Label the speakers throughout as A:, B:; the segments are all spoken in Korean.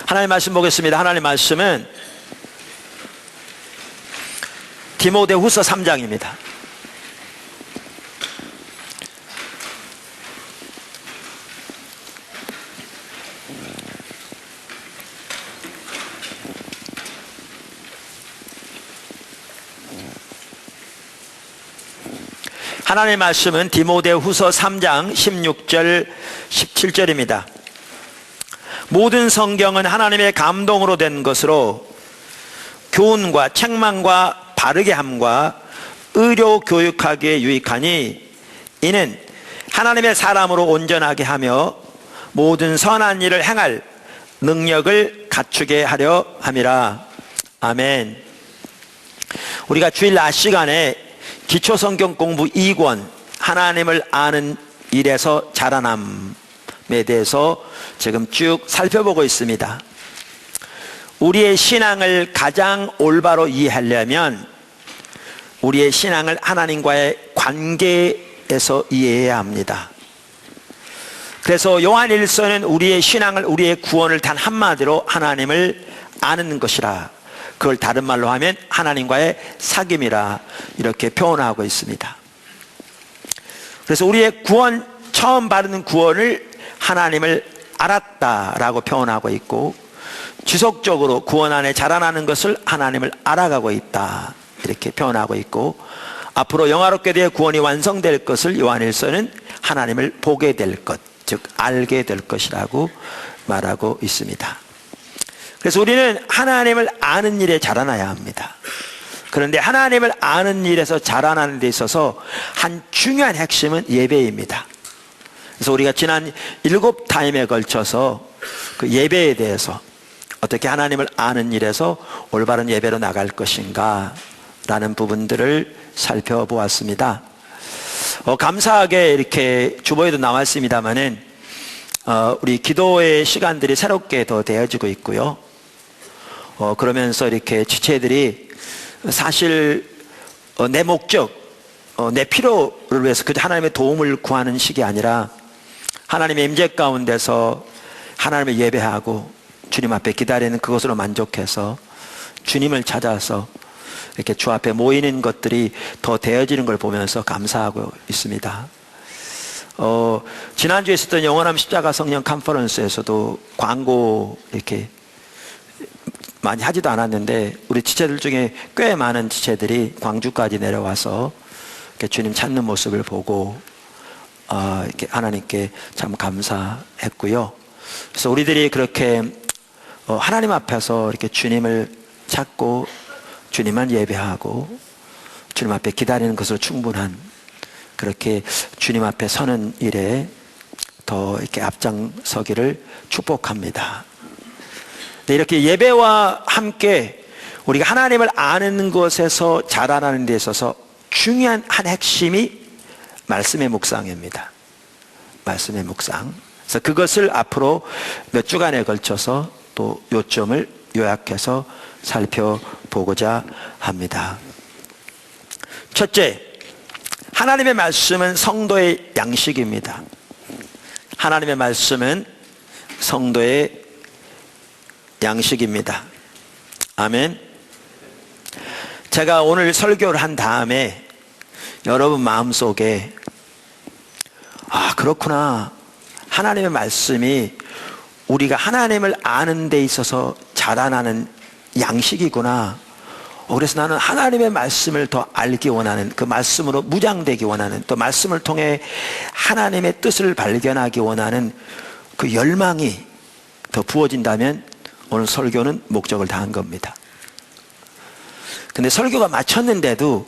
A: 하나님 말씀 보겠습니다. 하나님 말씀은 디모데후서 3장입니다. 하나님의 말씀은 디모데후서 3장 16절 17절입니다. 모든 성경은 하나님의 감동으로 된 것으로 교훈과 책망과 바르게 함과 의료 교육하기에 유익하니 이는 하나님의 사람으로 온전하게 하며 모든 선한 일을 행할 능력을 갖추게 하려 함이라. 아멘. 우리가 주일 낮 시간에 기초성경 공부 2권 하나님을 아는 일에서 자라남에 대해서 지금 쭉 살펴보고 있습니다. 우리의 신앙을 가장 올바로 이해하려면 우리의 신앙을 하나님과의 관계에서 이해해야 합니다. 그래서 요한일서는 우리의 신앙을, 우리의 구원을 단 한마디로 하나님을 아는 것이라, 그걸 다른 말로 하면 하나님과의 사귐이라 이렇게 표현하고 있습니다. 그래서 우리의 구원, 처음 받는 구원을 하나님을 알았다라고 표현하고 있고, 지속적으로 구원 안에 자라나는 것을 하나님을 알아가고 있다 이렇게 표현하고 있고, 앞으로 영화롭게 되어 구원이 완성될 것을 요한일서는 하나님을 보게 될 것, 즉 알게 될 것이라고 말하고 있습니다. 그래서 우리는 하나님을 아는 일에 자라나야 합니다. 그런데 하나님을 아는 일에서 자라나는 데 있어서 한 중요한 핵심은 예배입니다. 그래서 우리가 지난 7타임에 걸쳐서 그 예배에 대해서 어떻게 하나님을 아는 일에서 올바른 예배로 나갈 것인가 라는 부분들을 살펴보았습니다. 감사하게 이렇게 주보에도 나와 있습니다만은 우리 기도의 시간들이 새롭게 더 되어지고 있고요. 그러면서 이렇게 지체들이 사실 내 목적, 내 필요를 위해서 그저 하나님의 도움을 구하는 식이 아니라 하나님의 임재 가운데서 하나님을 예배하고 주님 앞에 기다리는 그것으로 만족해서 주님을 찾아서 이렇게 주 앞에 모이는 것들이 더 되어지는 걸 보면서 감사하고 있습니다. 지난주에 있었던 영원함 십자가 성령 컨퍼런스에서도 광고 이렇게 많이 하지도 않았는데 우리 지체들 중에 꽤 많은 지체들이 광주까지 내려와서 이렇게 주님 찾는 모습을 보고 이렇게 하나님께 참 감사했고요. 그래서 우리들이 그렇게 하나님 앞에서 이렇게 주님을 찾고 주님만 예배하고 주님 앞에 기다리는 것으로 충분한, 그렇게 주님 앞에 서는 일에 더 이렇게 앞장서기를 축복합니다. 네, 이렇게 예배와 함께 우리가 하나님을 아는 것에서 자라나는 데 있어서 중요한 한 핵심이 말씀의 묵상입니다. 말씀의 묵상. 그래서 그것을 앞으로 몇 주간에 걸쳐서 또 요점을 요약해서 살펴보고자 합니다. 첫째, 하나님의 말씀은 성도의 양식입니다. 하나님의 말씀은 성도의 양식입니다. 아멘. 제가 오늘 설교를 한 다음에 여러분 마음속에 그렇구나, 하나님의 말씀이 우리가 하나님을 아는 데 있어서 자라나는 양식이구나. 그래서 나는 하나님의 말씀을 더 알기 원하는, 그 말씀으로 무장되기 원하는, 또 말씀을 통해 하나님의 뜻을 발견하기 원하는 그 열망이 더 부어진다면 오늘 설교는 목적을 다한 겁니다. 근데 설교가 마쳤는데도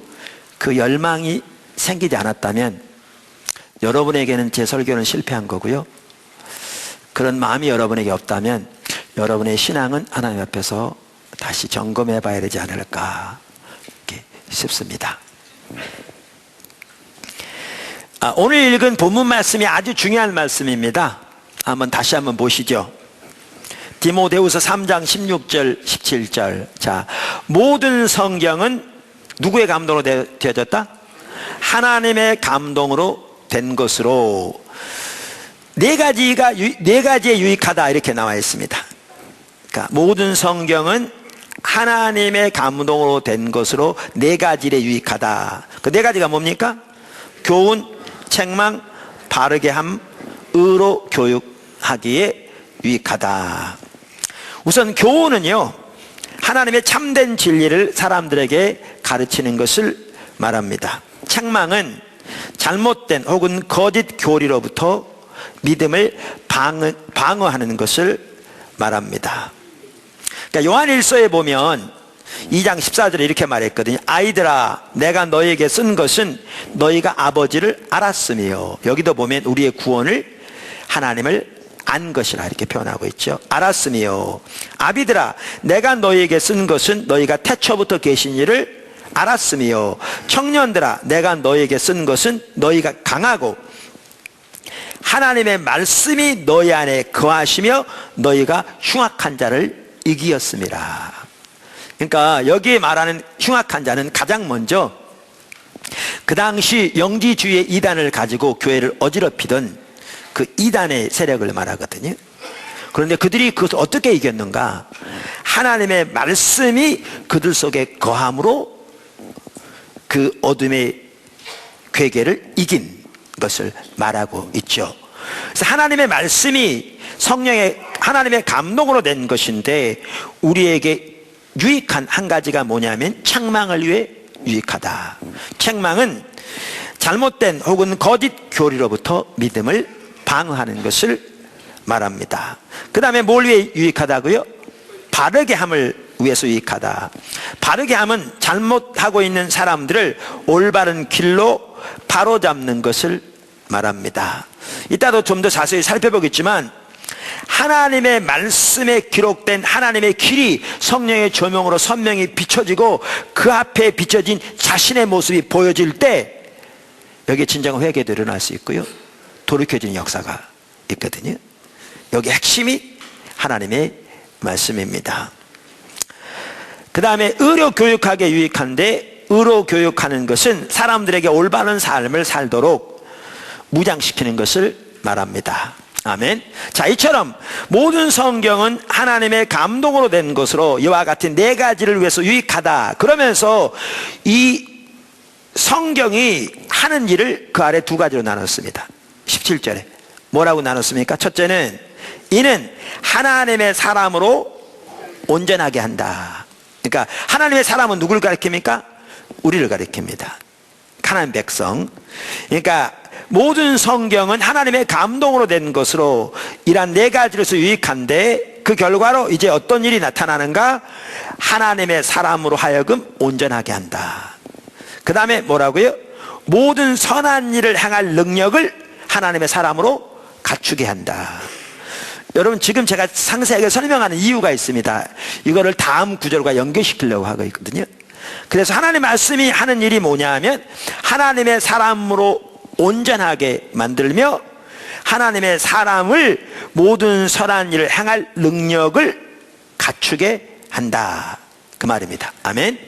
A: 그 열망이 생기지 않았다면 여러분에게는 제 설교는 실패한 거고요. 그런 마음이 여러분에게 없다면 여러분의 신앙은 하나님 앞에서 다시 점검해 봐야 되지 않을까 이렇게 싶습니다. 오늘 읽은 본문 말씀이 아주 중요한 말씀입니다. 다시 한번 보시죠. 디모데후서 3장 16절 17절. 자, 모든 성경은 누구의 감동으로 되어졌다? 하나님의 감동으로 된 것으로 네 가지에 유익하다 이렇게 나와 있습니다. 그러니까 모든 성경은 하나님의 감동으로 된 것으로 네 가지에 유익하다. 그 네 가지가 뭡니까? 교훈, 책망, 바르게 함, 의로 교육하기에 유익하다. 우선 교훈은요, 하나님의 참된 진리를 사람들에게 가르치는 것을 말합니다. 책망은 잘못된 혹은 거짓 교리로부터 믿음을 방어하는 것을 말합니다. 그러니까 요한일서에 보면 2장 14절에 이렇게 말했거든요. 아이들아, 내가 너에게 쓴 것은 너희가 아버지를 알았으며, 여기도 보면 우리의 구원을 하나님을 안 것이라 이렇게 표현하고 있죠. 알았으며, 아비들아, 내가 너희에게 쓴 것은 너희가 태초부터 계신 이를 알았으며, 청년들아, 내가 너희에게 쓴 것은 너희가 강하고 하나님의 말씀이 너희 안에 거하시며 너희가 흉악한 자를 이기었습니다. 그러니까 여기에 말하는 흉악한 자는 가장 먼저 그 당시 영지주의의 이단을 가지고 교회를 어지럽히던 그 이단의 세력을 말하거든요. 그런데 그들이 그것을 어떻게 이겼는가? 하나님의 말씀이 그들 속에 거함으로 그 어둠의 괴계를 이긴 것을 말하고 있죠. 그래서 하나님의 말씀이 성령의 하나님의 감동으로 된 것인데, 우리에게 유익한 한 가지가 뭐냐면 책망을 위해 유익하다. 책망은 잘못된 혹은 거짓 교리로부터 믿음을 방어하는 것을 말합니다. 그 다음에 뭘 위해 유익하다고요? 바르게 함을 위해서 유익하다. 바르게 함은 잘못하고 있는 사람들을 올바른 길로 바로잡는 것을 말합니다. 이따도 좀 더 자세히 살펴보겠지만, 하나님의 말씀에 기록된 하나님의 길이 성령의 조명으로 선명히 비춰지고 그 앞에 비춰진 자신의 모습이 보여질 때, 여기에 진정한 회개도 일어날 수 있고요, 돌이켜지는 역사가 있거든요. 여기 핵심이 하나님의 말씀입니다. 그 다음에 의로 교육하게 유익한데, 의로 교육하는 것은 사람들에게 올바른 삶을 살도록 무장시키는 것을 말합니다. 아멘. 자, 이처럼 모든 성경은 하나님의 감동으로 된 것으로 이와 같은 네 가지를 위해서 유익하다. 그러면서 이 성경이 하는 일을 그 아래 두 가지로 나눴습니다. 17절에 뭐라고 나눴습니까? 첫째는 이는 하나님의 사람으로 온전하게 한다. 그러니까 하나님의 사람은 누굴 가리킵니까? 우리를 가리킵니다. 하나님 백성. 그러니까 모든 성경은 하나님의 감동으로 된 것으로 이러한 네 가지로서 유익한데, 그 결과로 이제 어떤 일이 나타나는가? 하나님의 사람으로 하여금 온전하게 한다. 그 다음에 뭐라고요? 모든 선한 일을 행할 능력을 하나님의 사람으로 갖추게 한다. 여러분, 지금 제가 상세하게 설명하는 이유가 있습니다. 이거를 다음 구절과 연결시키려고 하고 있거든요. 그래서 하나님의 말씀이 하는 일이 뭐냐 하면, 하나님의 사람으로 온전하게 만들며 하나님의 사람을 모든 선한 일을 행할 능력을 갖추게 한다, 그 말입니다. 아멘.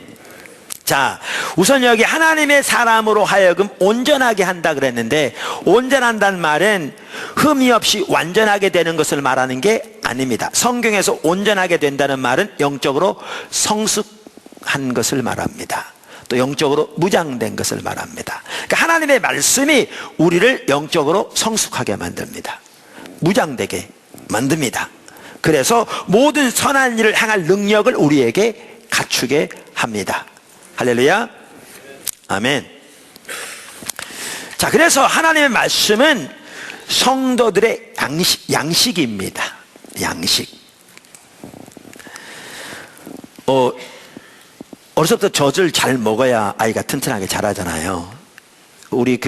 A: 자, 우선 여기 하나님의 사람으로 하여금 온전하게 한다 그랬는데, 온전한다는 말은 흠이 없이 완전하게 되는 것을 말하는 게 아닙니다. 성경에서 온전하게 된다는 말은 영적으로 성숙한 것을 말합니다. 또 영적으로 무장된 것을 말합니다. 그러니까 하나님의 말씀이 우리를 영적으로 성숙하게 만듭니다. 무장되게 만듭니다. 그래서 모든 선한 일을 행할 능력을 우리에게 갖추게 합니다. 할렐루야. 아멘. 자, 그래서 하나님의 말씀은 성도들의 양식입니다. 양식. 어렸을 때 젖을 잘 먹어야 아이가 튼튼하게 자라잖아요. 우리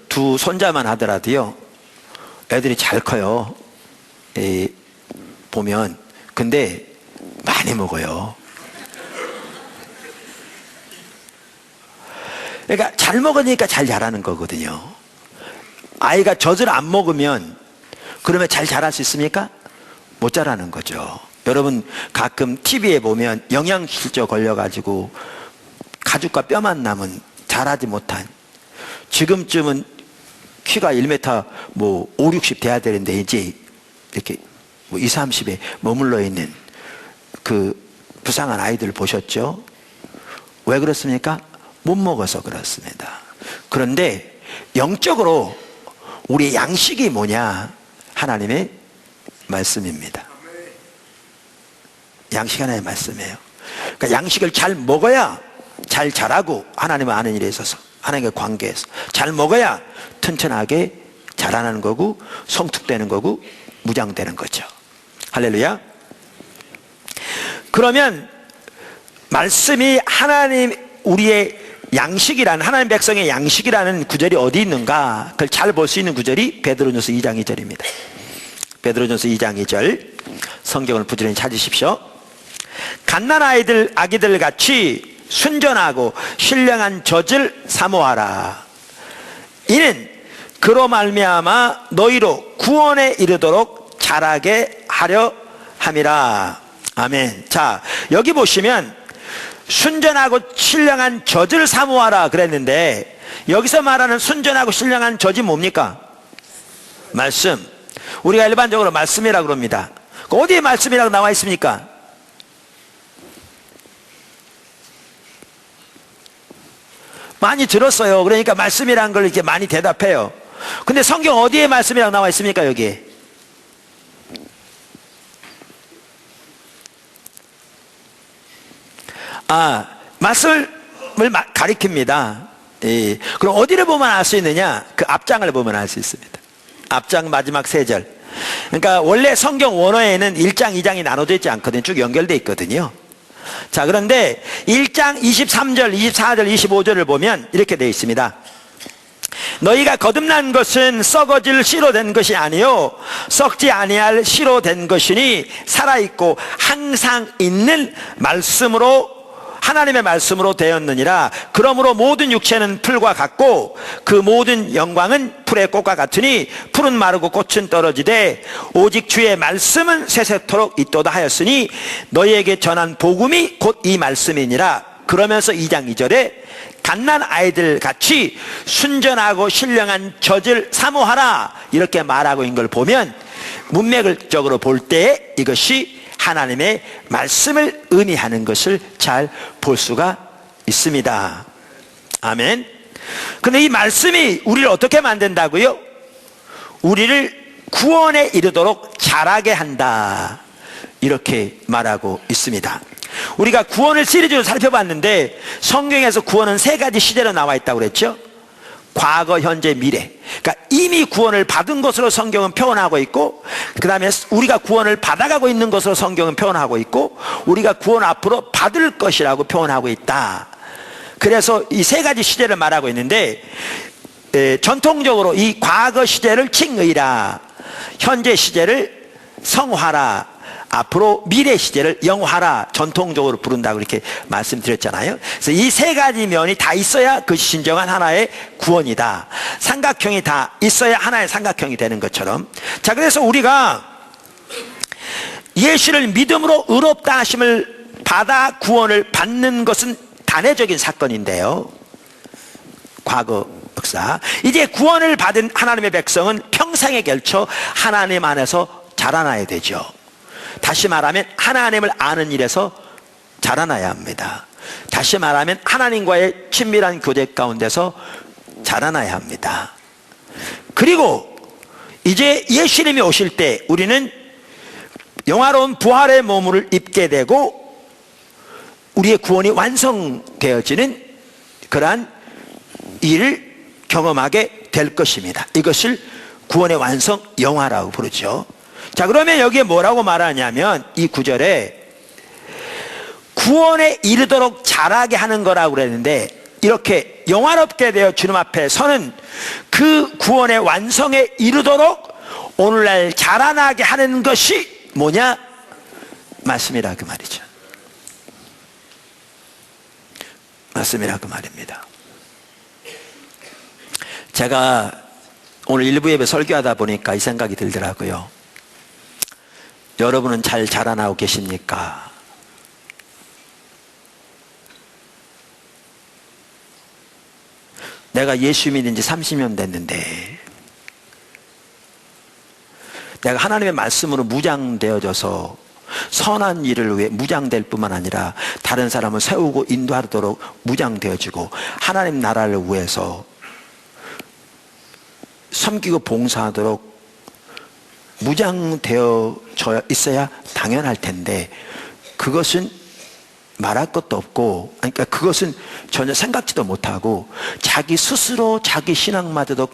A: 두 손자만 하더라도요, 애들이 잘 커요. 보면. 근데 많이 먹어요. 그러니까 잘 먹으니까 잘 자라는 거거든요. 아이가 젖을 안 먹으면 그러면 잘 자랄 수 있습니까? 못 자라는 거죠. 여러분, 가끔 TV에 보면 영양실조 걸려가지고 가죽과 뼈만 남은 자라지 못한, 지금쯤은 키가 1m 5, 60 돼야 되는데 이제 이렇게 뭐 20, 30에 머물러 있는 그 부상한 아이들 보셨죠? 왜 그렇습니까? 못 먹어서 그렇습니다. 그런데 영적으로 우리의 양식이 뭐냐? 하나님의 말씀입니다. 양식 하나의 말씀이에요. 그러니까 양식을 잘 먹어야 잘 자라고, 하나님을 아는 일에 있어서, 하나님과 관계에서 잘 먹어야 튼튼하게 자라나는 거고, 성숙되는 거고, 무장되는 거죠. 할렐루야. 그러면 말씀이 하나님, 우리의 양식이라는, 하나님 백성의 양식이라는 구절이 어디 있는가? 그걸 잘 볼 수 있는 구절이 베드로전서 2장 2절입니다. 베드로전서 2장 2절 성경을 부지런히 찾으십시오. 갓난 아기들 같이 순전하고 신령한 젖을 사모하라. 이는 그로 말미암아 너희로 구원에 이르도록 자라게 하려 함이라. 아멘. 자, 여기 보시면 순전하고 신령한 젖을 사모하라 그랬는데, 여기서 말하는 순전하고 신령한 젖이 뭡니까? 말씀. 우리가 일반적으로 말씀이라고 그럽니다. 어디에 말씀이라고 나와 있습니까? 많이 들었어요. 그러니까 말씀이라는 걸 이렇게 많이 대답해요. 근데 성경 어디에 말씀이라고 나와 있습니까? 여기에. 말씀을 가리킵니다. 예. 그럼 어디를 보면 알 수 있느냐? 그 앞장을 보면 알 수 있습니다. 앞장 마지막 3절. 그러니까 원래 성경 원어에는 1장, 2장이 나눠져 있지 않거든요. 쭉 연결되어 있거든요. 자, 그런데 1장 23절, 24절, 25절을 보면 이렇게 되어 있습니다. 너희가 거듭난 것은 썩어질 씨로 된 것이 아니요 썩지 아니할 씨로 된 것이니 살아있고 항상 있는 말씀으로, 하나님의 말씀으로 되었느니라. 그러므로 모든 육체는 풀과 같고 그 모든 영광은 풀의 꽃과 같으니 풀은 마르고 꽃은 떨어지되 오직 주의 말씀은 세세토록 있도다 하였으니 너희에게 전한 복음이 곧 이 말씀이니라. 그러면서 2장 2절에 갓난 아이들 같이 순전하고 신령한 젖을 사모하라 이렇게 말하고 있는 걸 보면, 문맥적으로 볼 때 이것이 하나님의 말씀을 의미하는 것을 잘 볼 수가 있습니다. 아멘. 근데 이 말씀이 우리를 어떻게 만든다고요? 우리를 구원에 이르도록 자라게 한다 이렇게 말하고 있습니다. 우리가 구원을 시리즈로 살펴봤는데 성경에서 구원은 3가지 시대로 나와 있다고 그랬죠. 과거, 현재, 미래. 그러니까 이미 구원을 받은 것으로 성경은 표현하고 있고, 그 다음에 우리가 구원을 받아가고 있는 것으로 성경은 표현하고 있고, 우리가 구원 앞으로 받을 것이라고 표현하고 있다. 그래서 이 3가지 시대를 말하고 있는데, 전통적으로 이 과거 시대를 칭의라, 현재 시대를 성화라, 앞으로 미래 시대를 영화라 전통적으로 부른다고 이렇게 말씀드렸잖아요. 그래서 이 3가지 면이 다 있어야 그것이 진정한 하나의 구원이다. 삼각형이 다 있어야 하나의 삼각형이 되는 것처럼. 자, 그래서 우리가 예수를 믿음으로 의롭다 하심을 받아 구원을 받는 것은 단회적인 사건인데요, 과거 역사. 이제 구원을 받은 하나님의 백성은 평생에 걸쳐 하나님 안에서 자라나야 되죠. 다시 말하면 하나님을 아는 일에서 자라나야 합니다. 다시 말하면 하나님과의 친밀한 교제 가운데서 자라나야 합니다. 그리고 이제 예수님이 오실 때 우리는 영화로운 부활의 몸을 입게 되고 우리의 구원이 완성되어지는 그러한 일을 경험하게 될 것입니다. 이것을 구원의 완성 영화라고 부르죠. 자, 그러면 여기에 뭐라고 말하냐면 이 구절에 구원에 이르도록 자라게 하는 거라고 그랬는데, 이렇게 영화롭게 되어 주님 앞에 서는 그 구원의 완성에 이르도록 오늘날 자라나게 하는 것이 뭐냐? 말씀이라 그 말이죠. 말씀이라 그 말입니다. 제가 오늘 일부 예배 설교하다 보니까 이 생각이 들더라고요. 여러분은 잘 자라나고 계십니까? 내가 예수 믿은 지 30년 됐는데 내가 하나님의 말씀으로 무장되어져서 선한 일을 위해 무장될 뿐만 아니라 다른 사람을 세우고 인도하도록 무장되어지고 하나님 나라를 위해서 섬기고 봉사하도록 무장되어져 있어야 당연할 텐데, 그것은 말할 것도 없고, 그러니까 그것은 전혀 생각지도 못하고 자기 스스로 자기 신앙마저도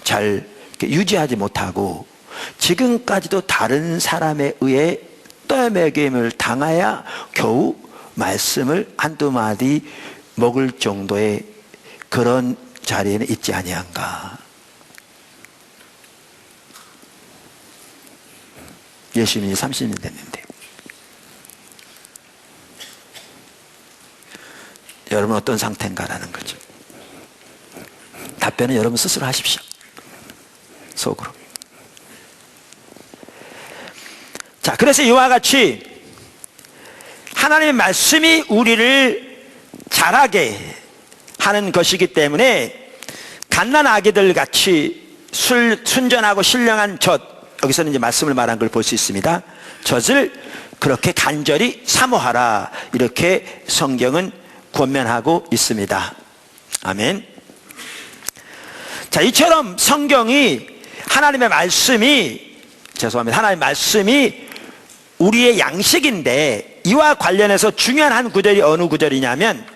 A: 잘 유지하지 못하고 지금까지도 다른 사람에 의해 떠매김을 당해야 겨우 말씀을 한두 마디 먹을 정도의 그런 자리에는 있지 아니한가. 예수님이 30년 됐는데 여러분 어떤 상태인가라는 거죠. 답변은 여러분 스스로 하십시오. 속으로. 자, 그래서 이와 같이 하나님의 말씀이 우리를 자라게 하는 것이기 때문에 갓난 아기들 같이 순전하고 신령한 젖, 여기서는 이제 말씀을 말한 걸 볼 수 있습니다. 젖을 그렇게 간절히 사모하라, 이렇게 성경은 권면하고 있습니다. 아멘. 자, 이처럼 성경이 하나님의 말씀이 우리의 양식인데, 이와 관련해서 중요한 한 구절이 어느 구절이냐면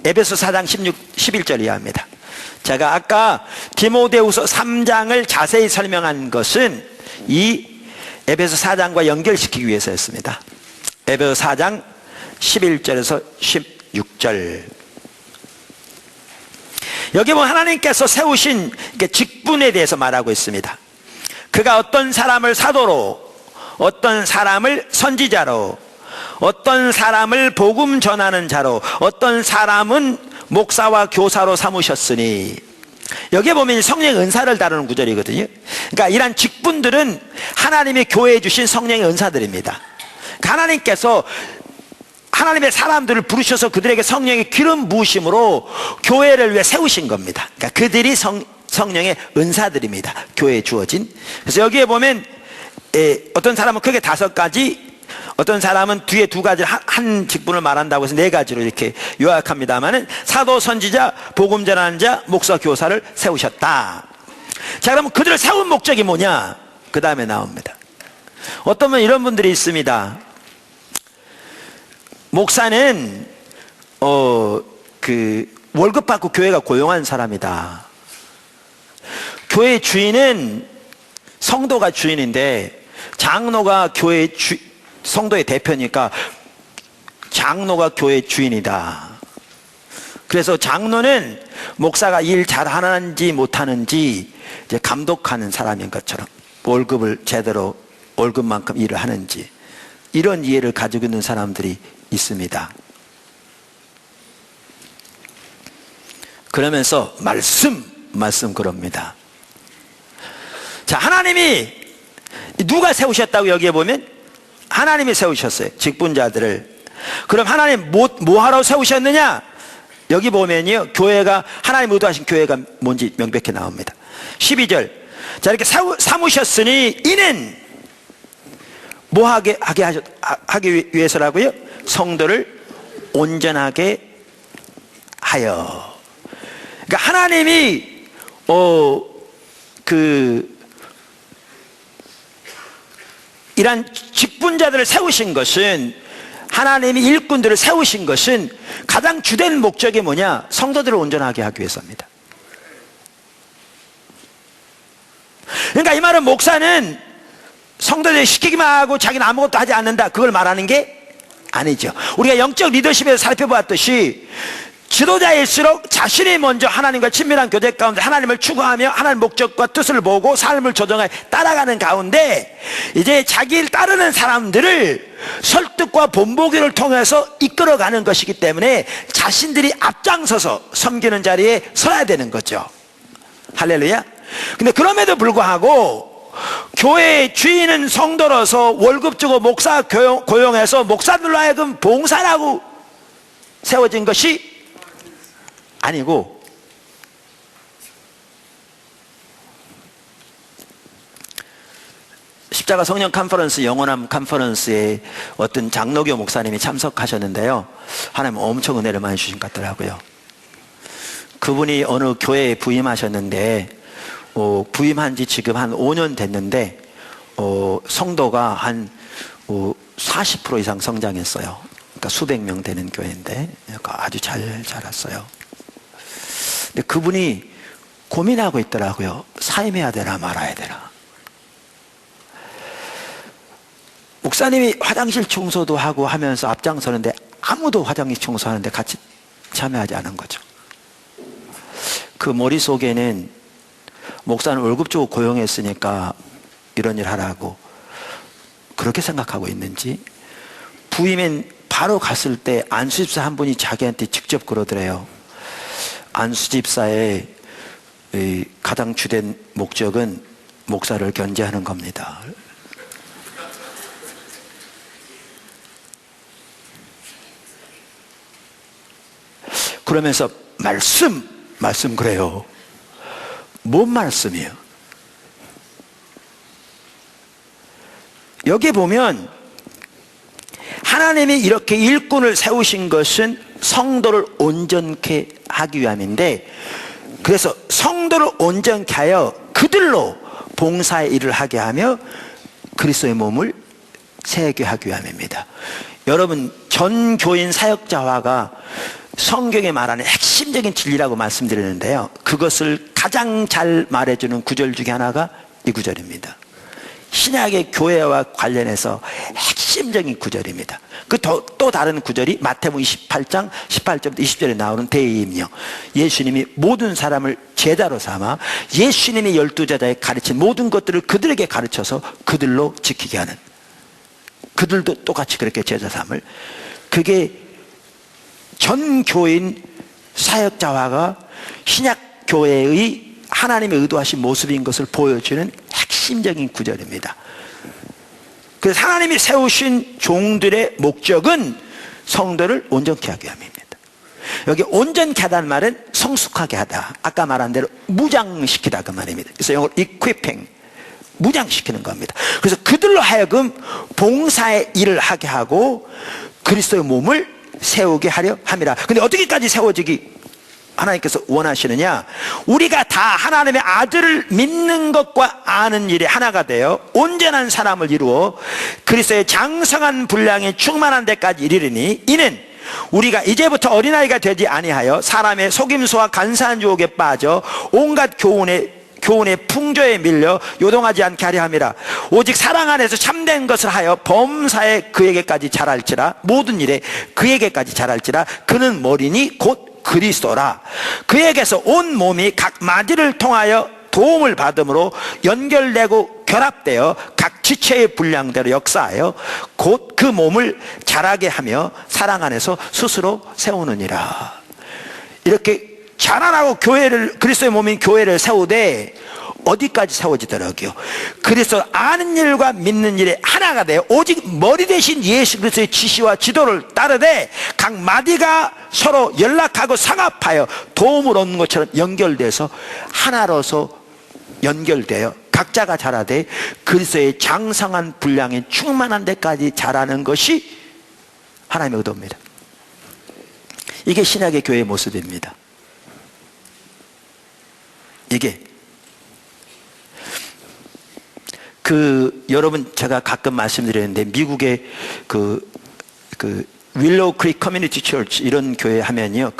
A: 에베소 4장 11절 이하입니다. 제가 아까 디모데후서 3장을 자세히 설명한 것은 이 에베소 4장과 연결시키기 위해서였습니다. 에베소 4장 11절에서 16절. 여기 보면 하나님께서 세우신 직분에 대해서 말하고 있습니다. 그가 어떤 사람을 사도로, 어떤 사람을 선지자로, 어떤 사람을 복음 전하는 자로, 어떤 사람은 목사와 교사로 삼으셨으니. 여기에 보면 성령의 은사를 다루는 구절이거든요. 그러니까 이러한 직분들은 하나님이 교회에 주신 성령의 은사들입니다. 그러니까 하나님께서 하나님의 사람들을 부르셔서 그들에게 성령의 기름 부으심으로 교회를 위해 세우신 겁니다. 그러니까 그들이 성령의 은사들입니다. 교회에 주어진. 그래서 여기에 보면 어떤 사람은 크게 5가지, 어떤 사람은 뒤에 2가지, 한 직분을 말한다고 해서 4가지로 이렇게 요약합니다만은 사도, 선지자, 복음 전하는 자, 목사, 교사를 세우셨다. 자, 그러면 그들을 세운 목적이 뭐냐? 그 다음에 나옵니다. 어떤 분 이런 분들이 있습니다. 목사는 월급 받고 교회가 고용한 사람이다. 교회 주인은 성도가 주인인데 장로가 교회 성도의 대표니까 장로가 교회 주인이다. 그래서 장로는 목사가 일 잘하는지 못하는지 이제 감독하는 사람인 것처럼 월급을 제대로 월급만큼 일을 하는지, 이런 이해를 가지고 있는 사람들이 있습니다. 그러면서 말씀 그럽니다. 자, 하나님이 누가 세우셨다고 여기에 보면 하나님이 세우셨어요. 직분자들을. 그럼 하나님 뭐 하러 세우셨느냐? 여기 보면요, 교회가, 하나님 의도하신 교회가 뭔지 명백히 나옵니다. 12절. 자, 이렇게 삼으셨으니 이는 뭐 하기 위해서라고요? 성도를 온전하게 하여. 그러니까 하나님이 이런 직분자들을 세우신 것은, 하나님이 일꾼들을 세우신 것은 가장 주된 목적이 뭐냐? 성도들을 온전하게 하기 위해서입니다. 그러니까 이 말은 목사는 성도들 시키기만 하고 자기는 아무것도 하지 않는다, 그걸 말하는 게 아니죠. 우리가 영적 리더십에서 살펴보았듯이 지도자일수록 자신이 먼저 하나님과 친밀한 교제 가운데 하나님을 추구하며 하나님의 목적과 뜻을 보고 삶을 조정하여 따라가는 가운데, 이제 자기를 따르는 사람들을 설득과 본보기를 통해서 이끌어가는 것이기 때문에 자신들이 앞장서서 섬기는 자리에 서야 되는 거죠. 할렐루야. 근데 그럼에도 불구하고 교회의 주인은 성도로서 월급 주고 목사 고용해서 목사들로 하여금 봉사라고 세워진 것이 아니고, 십자가 성령 컨퍼런스, 영원함 컨퍼런스에 어떤 장로교 목사님이 참석하셨는데요, 하나님 엄청 은혜를 많이 주신 것 같더라고요. 그분이 어느 교회에 부임하셨는데 부임한 지 지금 한 5년 됐는데 성도가 한 40% 이상 성장했어요. 그러니까 수백 명 되는 교회인데 아주 잘 자랐어요. 근데 그분이 고민하고 있더라고요. 사임해야 되나 말아야 되나. 목사님이 화장실 청소도 하고 하면서 앞장서는데 아무도 화장실 청소하는데 같이 참여하지 않은 거죠. 그 머릿속에는 목사는 월급 주고 고용했으니까 이런 일 하라고 그렇게 생각하고 있는지, 부임엔 바로 갔을 때 안수집사 한 분이 자기한테 직접 그러더래요. 안수집사의 가장 주된 목적은 목사를 견제하는 겁니다. 그러면서 말씀 그래요. 뭔 말씀이에요? 여기 보면 하나님이 이렇게 일꾼을 세우신 것은 성도를 온전케 하기 위함인데, 그래서 성도를 온전케 하여 그들로 봉사의 일을 하게 하며 그리스도의 몸을 세게 하기 위함입니다. 여러분, 전 교인 사역자화가 성경에 말하는 핵심적인 진리라고 말씀드리는데요, 그것을 가장 잘 말해주는 구절 중에 하나가 이 구절입니다. 신약의 교회와 관련해서 핵심적인 구절입니다. 또 다른 구절이 마태복음 28장 18절부터 20절에 나오는 대의임요. 예수님이 모든 사람을 제자로 삼아 예수님이 12제자에 가르친 모든 것들을 그들에게 가르쳐서 그들로 지키게 하는, 그들도 똑같이 그렇게 제자 삼을, 그게 전 교인 사역자화가 신약 교회의 하나님의 의도하신 모습인 것을 보여주는 핵심적인 구절입니다. 그래서 하나님이 세우신 종들의 목적은 성도를 온전케 하게 함입니다. 여기 온전케 하다는 말은 성숙하게 하다, 아까 말한 대로 무장시키다 그 말입니다. 그래서 영어로 equipping, 무장시키는 겁니다. 그래서 그들로 하여금 봉사의 일을 하게 하고 그리스도의 몸을 세우게 하려 함이라. 근데 어떻게까지 세워지기 하나님께서 원하시느냐? 우리가 다 하나님의 아들을 믿는 것과 아는 일에 하나가 되어 온전한 사람을 이루어 그리스도의 장성한 분량에 충만한 데까지 이르리니, 이는 우리가 이제부터 어린아이가 되지 아니하여 사람의 속임수와 간사한 유혹에 빠져 온갖 교훈의 풍조에 밀려 요동하지 않게 하려 함이라. 오직 사랑 안에서 참된 것을 하여 범사에 그에게까지 자랄지라, 모든 일에 그에게까지 자랄지라. 그는 머리니 곧 그리스도라. 그에게서 온 몸이 각 마디를 통하여 도움을 받음으로 연결되고 결합되어 각 지체의 분량대로 역사하여 곧 그 몸을 자라게 하며 사랑 안에서 스스로 세우느니라. 이렇게 자라나고 그리스도의 몸인 교회를 세우되 어디까지 세워지더라고요? 그래서 아는 일과 믿는 일에 하나가 돼요. 오직 머리 대신 예수 그리스도의 지시와 지도를 따르되 각 마디가 서로 연락하고 상합하여 도움을 얻는 것처럼 연결돼서 하나로서 연결되어 각자가 자라되 그리스도의 장성한 분량에 충만한 데까지 자라는 것이 하나님의 의도입니다. 이게 신약의 교회의 모습입니다. 이게 여러분, 제가 가끔 말씀드렸는데 미국의 윌로우 크릭 커뮤니티 처치 이런 교회 하면요,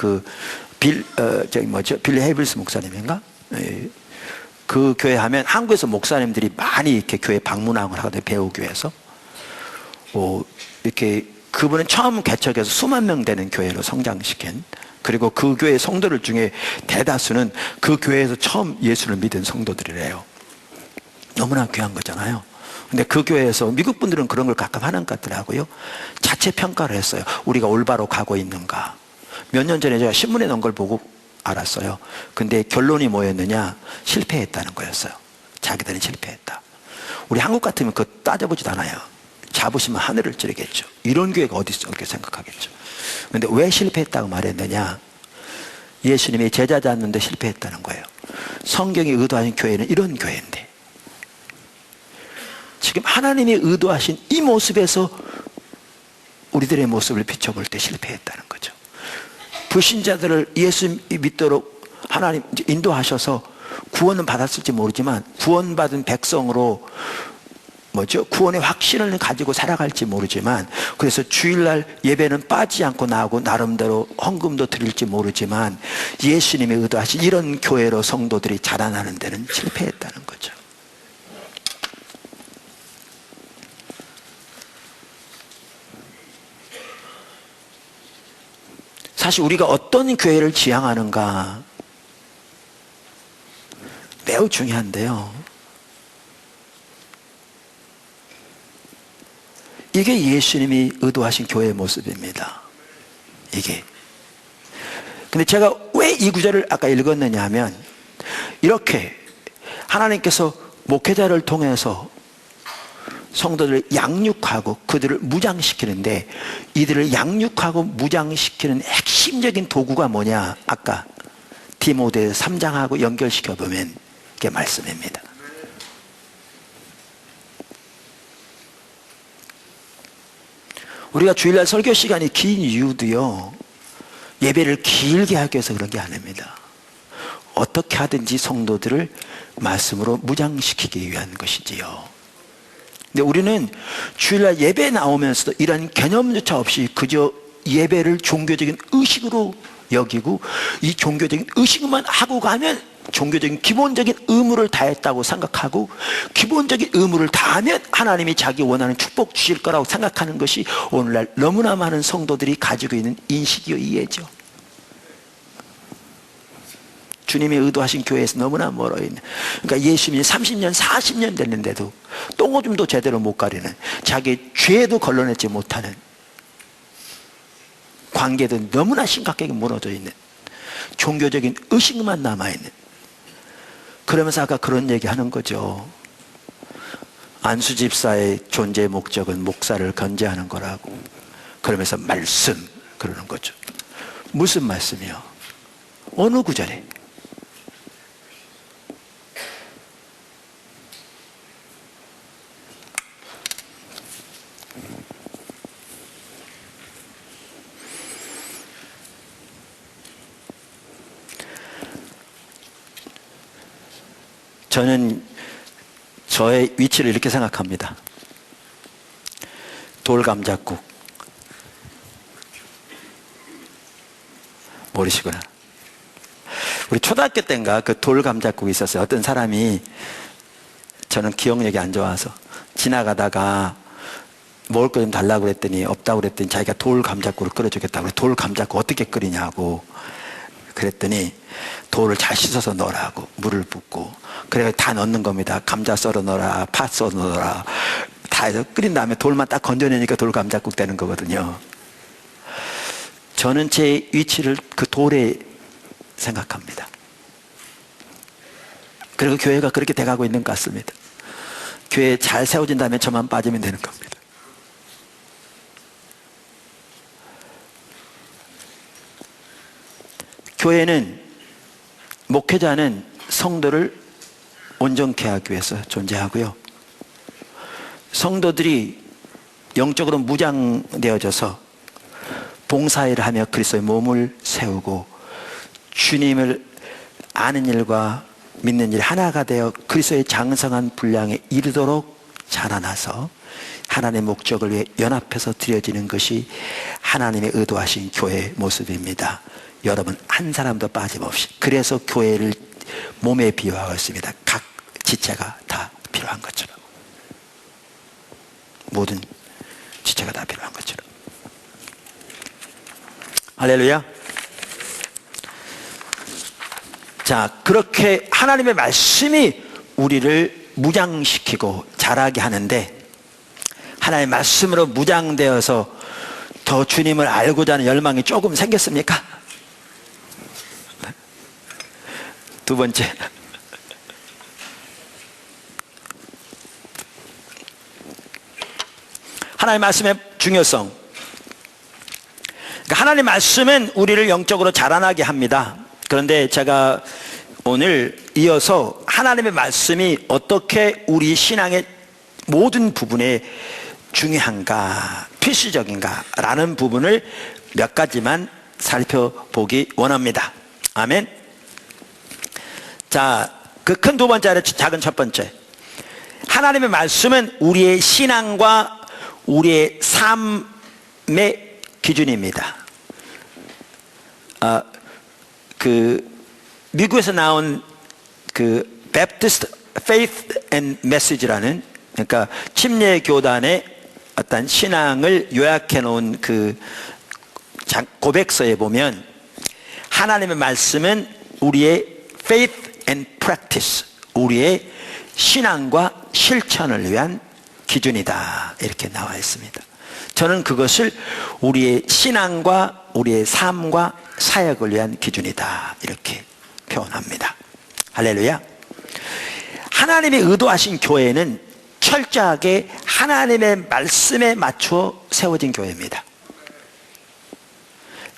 A: 빌리 헤이블스 목사님인가? 그 교회 하면 한국에서 목사님들이 많이 이렇게 교회 방문을 하거든요. 배우교회에서. 이렇게 그분은 처음 개척해서 수만 명 되는 교회로 성장시킨, 그리고 그 교회 성도들 중에 대다수는 그 교회에서 처음 예수를 믿은 성도들이래요. 너무나 귀한 거잖아요. 근데 그 교회에서 미국 분들은 그런 걸 가끔 하는 것 같더라고요. 자체 평가를 했어요. 우리가 올바로 가고 있는가. 몇 년 전에 제가 신문에 넣은 걸 보고 알았어요. 근데 결론이 뭐였느냐? 실패했다는 거였어요. 자기들은 실패했다. 우리 한국 같으면 그거 따져보지도 않아요. 잡으시면 하늘을 찌르겠죠. 이런 교회가 어디 있어? 이렇게 생각하겠죠. 근데 왜 실패했다고 말했느냐? 예수님이 제자 잡는데 실패했다는 거예요. 성경이 의도하는 교회는 이런 교회인데, 지금 하나님이 의도하신 이 모습에서 우리들의 모습을 비춰볼 때 실패했다는 거죠. 불신자들을 예수 믿도록 하나님 인도하셔서 구원은 받았을지 모르지만 구원받은 백성으로 구원의 확신을 가지고 살아갈지 모르지만, 그래서 주일날 예배는 빠지지 않고 나오고 나름대로 헌금도 드릴지 모르지만 예수님이 의도하신 이런 교회로 성도들이 자라나는 데는 실패했다는 거죠. 사실 우리가 어떤 교회를 지향하는가 매우 중요한데요, 이게 예수님이 의도하신 교회의 모습입니다. 이게. 근데 제가 왜 이 구절을 아까 읽었느냐 하면, 이렇게 하나님께서 목회자를 통해서 성도들을 양육하고 그들을 무장시키는데, 이들을 양육하고 무장시키는 핵심적인 도구가 뭐냐, 아까 디모데 3장하고 연결시켜 보면 이게 말씀입니다. 우리가 주일날 설교 시간이 긴 이유도요, 예배를 길게 하기 위해서 그런 게 아닙니다. 어떻게 하든지 성도들을 말씀으로 무장시키기 위한 것이지요. 근데 우리는 주일날 예배 나오면서도 이런 개념조차 없이 그저 예배를 종교적인 의식으로 여기고, 이 종교적인 의식만 하고 가면 종교적인 기본적인 의무를 다했다고 생각하고, 기본적인 의무를 다하면 하나님이 자기 원하는 축복 주실 거라고 생각하는 것이 오늘날 너무나 많은 성도들이 가지고 있는 인식이요, 이해죠. 주님이 의도하신 교회에서 너무나 멀어 있는, 그러니까 예수님이 30년 40년 됐는데도 똥오줌도 제대로 못 가리는, 자기 죄도 걸러내지 못하는, 관계도 너무나 심각하게 무너져 있는, 종교적인 의식만 남아있는, 그러면서 아까 그런 얘기 하는 거죠. 안수 집사의 존재의 목적은 목사를 건재하는 거라고. 그러면서 말씀 그러는 거죠. 무슨 말씀이요? 어느 구절에? 저는 저의 위치를 이렇게 생각합니다. 돌감자국. 모르시구나. 우리 초등학교 때인가 그 돌감자국이 있었어요. 어떤 사람이, 저는 기억력이 안 좋아서 지나가다가 먹을 거 좀 달라고 그랬더니 없다고 그랬더니 자기가 돌감자국을 끓여주겠다고. 돌감자국 어떻게 끓이냐고 그랬더니 돌을 잘 씻어서 넣으라고, 물을 붓고. 그래 다 넣는 겁니다. 감자 썰어 넣어라, 파 썰어 넣어라, 다 해서 끓인 다음에 돌만 딱 건져내니까 돌감자국 되는 거거든요. 저는 제 위치를 그 돌에 생각합니다. 그리고 교회가 그렇게 돼가고 있는 것 같습니다. 교회 잘 세워진 다음에 저만 빠지면 되는 겁니다. 교회는, 목회자는 성도를 온전케 하기 위해서 존재하고요, 성도들이 영적으로 무장되어져서 봉사일을 하며 그리스도의 몸을 세우고 주님을 아는 일과 믿는 일 하나가 되어 그리스도의 장성한 분량에 이르도록 자라나서 하나님의 목적을 위해 연합해서 드려지는 것이 하나님의 의도하신 교회의 모습입니다. 여러분 한 사람도 빠짐없이. 그래서 교회를 몸에 비유하고 있습니다. 각 지체가 다 필요한 것처럼, 모든 지체가 다 필요한 것처럼. 할렐루야. 자, 그렇게 하나님의 말씀이 우리를 무장시키고 자라게 하는데, 하나님의 말씀으로 무장되어서 더 주님을 알고자 하는 열망이 조금 생겼습니까? 두 번째, 하나님의 말씀의 중요성. 그러니까 하나님의 말씀은 우리를 영적으로 자라나게 합니다. 그런데 제가 오늘 이어서 하나님의 말씀이 어떻게 우리 신앙의 모든 부분에 중요한가, 필수적인가 라는 부분을 몇 가지만 살펴보기 원합니다. 아멘. 자, 그 큰 두 번째, 작은 첫 번째. 하나님의 말씀은 우리의 신앙과 우리의 삶의 기준입니다. 미국에서 나온 Baptist Faith and Message라는, 그러니까 침례 교단의 어떤 신앙을 요약해 놓은 고백서에 보면 하나님의 말씀은 우리의 faith and practice, 우리의 신앙과 실천을 위한 기준이다, 이렇게 나와 있습니다. 저는 그것을 우리의 신앙과 우리의 삶과 사역을 위한 기준이다, 이렇게 표현합니다. 할렐루야. 하나님이 의도하신 교회는 철저하게 하나님의 말씀에 맞추어 세워진 교회입니다.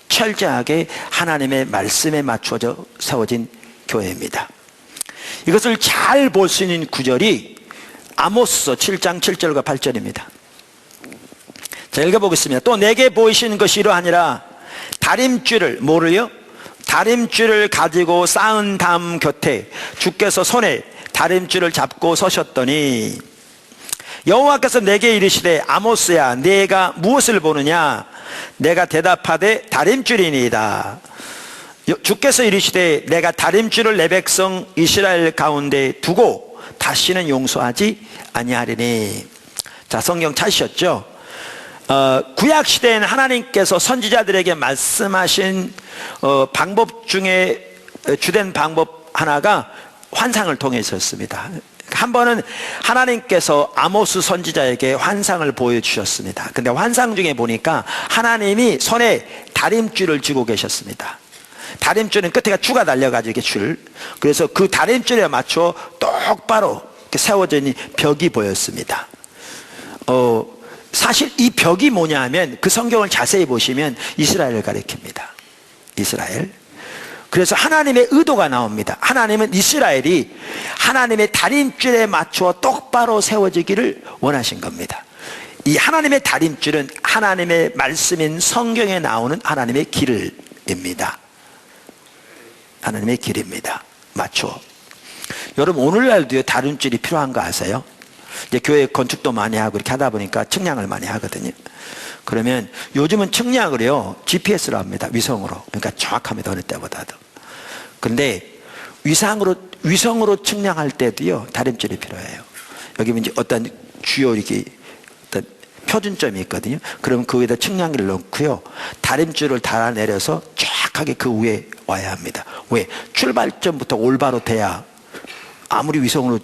A: 철저하게 하나님의 말씀에 맞춰져 세워진 교회입니다. 이것을 잘 볼 수 있는 구절이 아모스서 7장 7절과 8절입니다. 자, 읽어보겠습니다. 또 내게 보이신 것이 이러하니라. 다림줄을, 뭐를요? 다림줄을 가지고 쌓은 담 곁에 주께서 손에 다림줄을 잡고 서셨더니 여호와께서 내게 이르시되 아모스야, 네가 무엇을 보느냐? 내가 대답하되 다림줄이니이다. 주께서 이르시되 내가 다림줄을 내 백성 이스라엘 가운데 두고 다시는 용서하지 아니하리니. 자, 성경 찾으셨죠? 구약 시대에는 하나님께서 선지자들에게 말씀하신 방법 중에 주된 방법 하나가 환상을 통해 있었습니다. 한 번은 하나님께서 아모스 선지자에게 환상을 보여주셨습니다. 근데 환상 중에 보니까 하나님이 손에 다림줄을 쥐고 계셨습니다. 다림줄은 끝에가 추가 달려가지고 이렇게 줄, 그래서 그 다림줄에 맞춰 똑바로 세워진 벽이 보였습니다. 사실 이 벽이 뭐냐 하면 그 성경을 자세히 보시면 이스라엘을 가리킵니다. 이스라엘. 그래서 하나님의 의도가 나옵니다. 하나님은 이스라엘이 하나님의 다림줄에 맞추어 똑바로 세워지기를 원하신 겁니다. 이 하나님의 다림줄은 하나님의 말씀인 성경에 나오는 하나님의 길입니다. 하나님의 길입니다. 맞추어. 여러분, 오늘날도요 다림줄이 필요한 거 아세요? 이제 교회 건축도 많이 하고 이렇게 하다 보니까 측량을 많이 하거든요. 그러면 요즘은 측량을요 GPS로 합니다. 위성으로. 그러니까 정확합니다. 어느 때보다도. 그런데 위성으로 측량할 때도요 다림줄이 필요해요. 여기 이제 어떤 주요 이렇게 어떤 표준점이 있거든요. 그러면 그 위에다 측량기를 넣고요 다림줄을 달아내려서 정확하게 그 위에 와야 합니다. 왜? 출발점부터 올바로 돼야 아무리 위성으로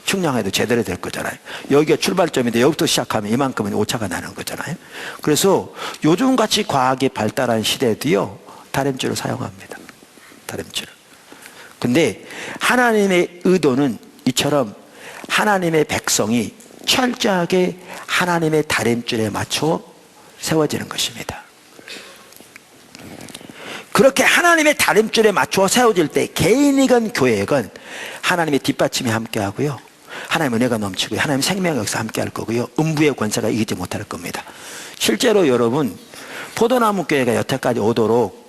A: 측량해도 제대로 될 거잖아요. 여기가 출발점인데 여기부터 시작하면 이만큼은 오차가 나는 거잖아요. 그래서 요즘같이 과학이 발달한 시대에도요 다림줄을 사용합니다. 다림줄을. 근데 하나님의 의도는 이처럼 하나님의 백성이 철저하게 하나님의 다림줄에 맞춰 세워지는 것입니다. 그렇게 하나님의 다림줄에 맞춰 세워질 때 개인이건 교회건 하나님의 뒷받침이 함께하고요 하나님의 은혜가 넘치고요 하나님의 생명의 역사 함께 할 거고요 음부의 권세가 이기지 못할 겁니다. 실제로 여러분, 포도나무 교회가 여태까지 오도록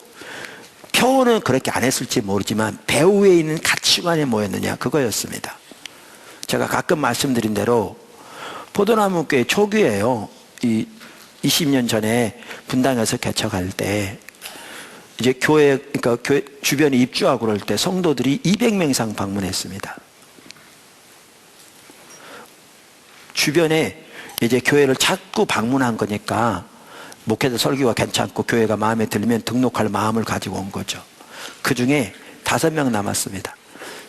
A: 표현은 그렇게 안 했을지 모르지만 배후에 있는 가치관이 뭐였느냐, 그거였습니다. 제가 가끔 말씀드린 대로 포도나무 교회 초기에요 20년 전에 분당에서 개척할 때 이제 그러니까 교회 주변에 입주하고 그럴 때 성도들이 200명 이상 방문했습니다. 주변에 이제 교회를 자꾸 방문한 거니까 목회자 설교가 괜찮고 교회가 마음에 들면 등록할 마음을 가지고 온 거죠. 그 중에 5명 남았습니다.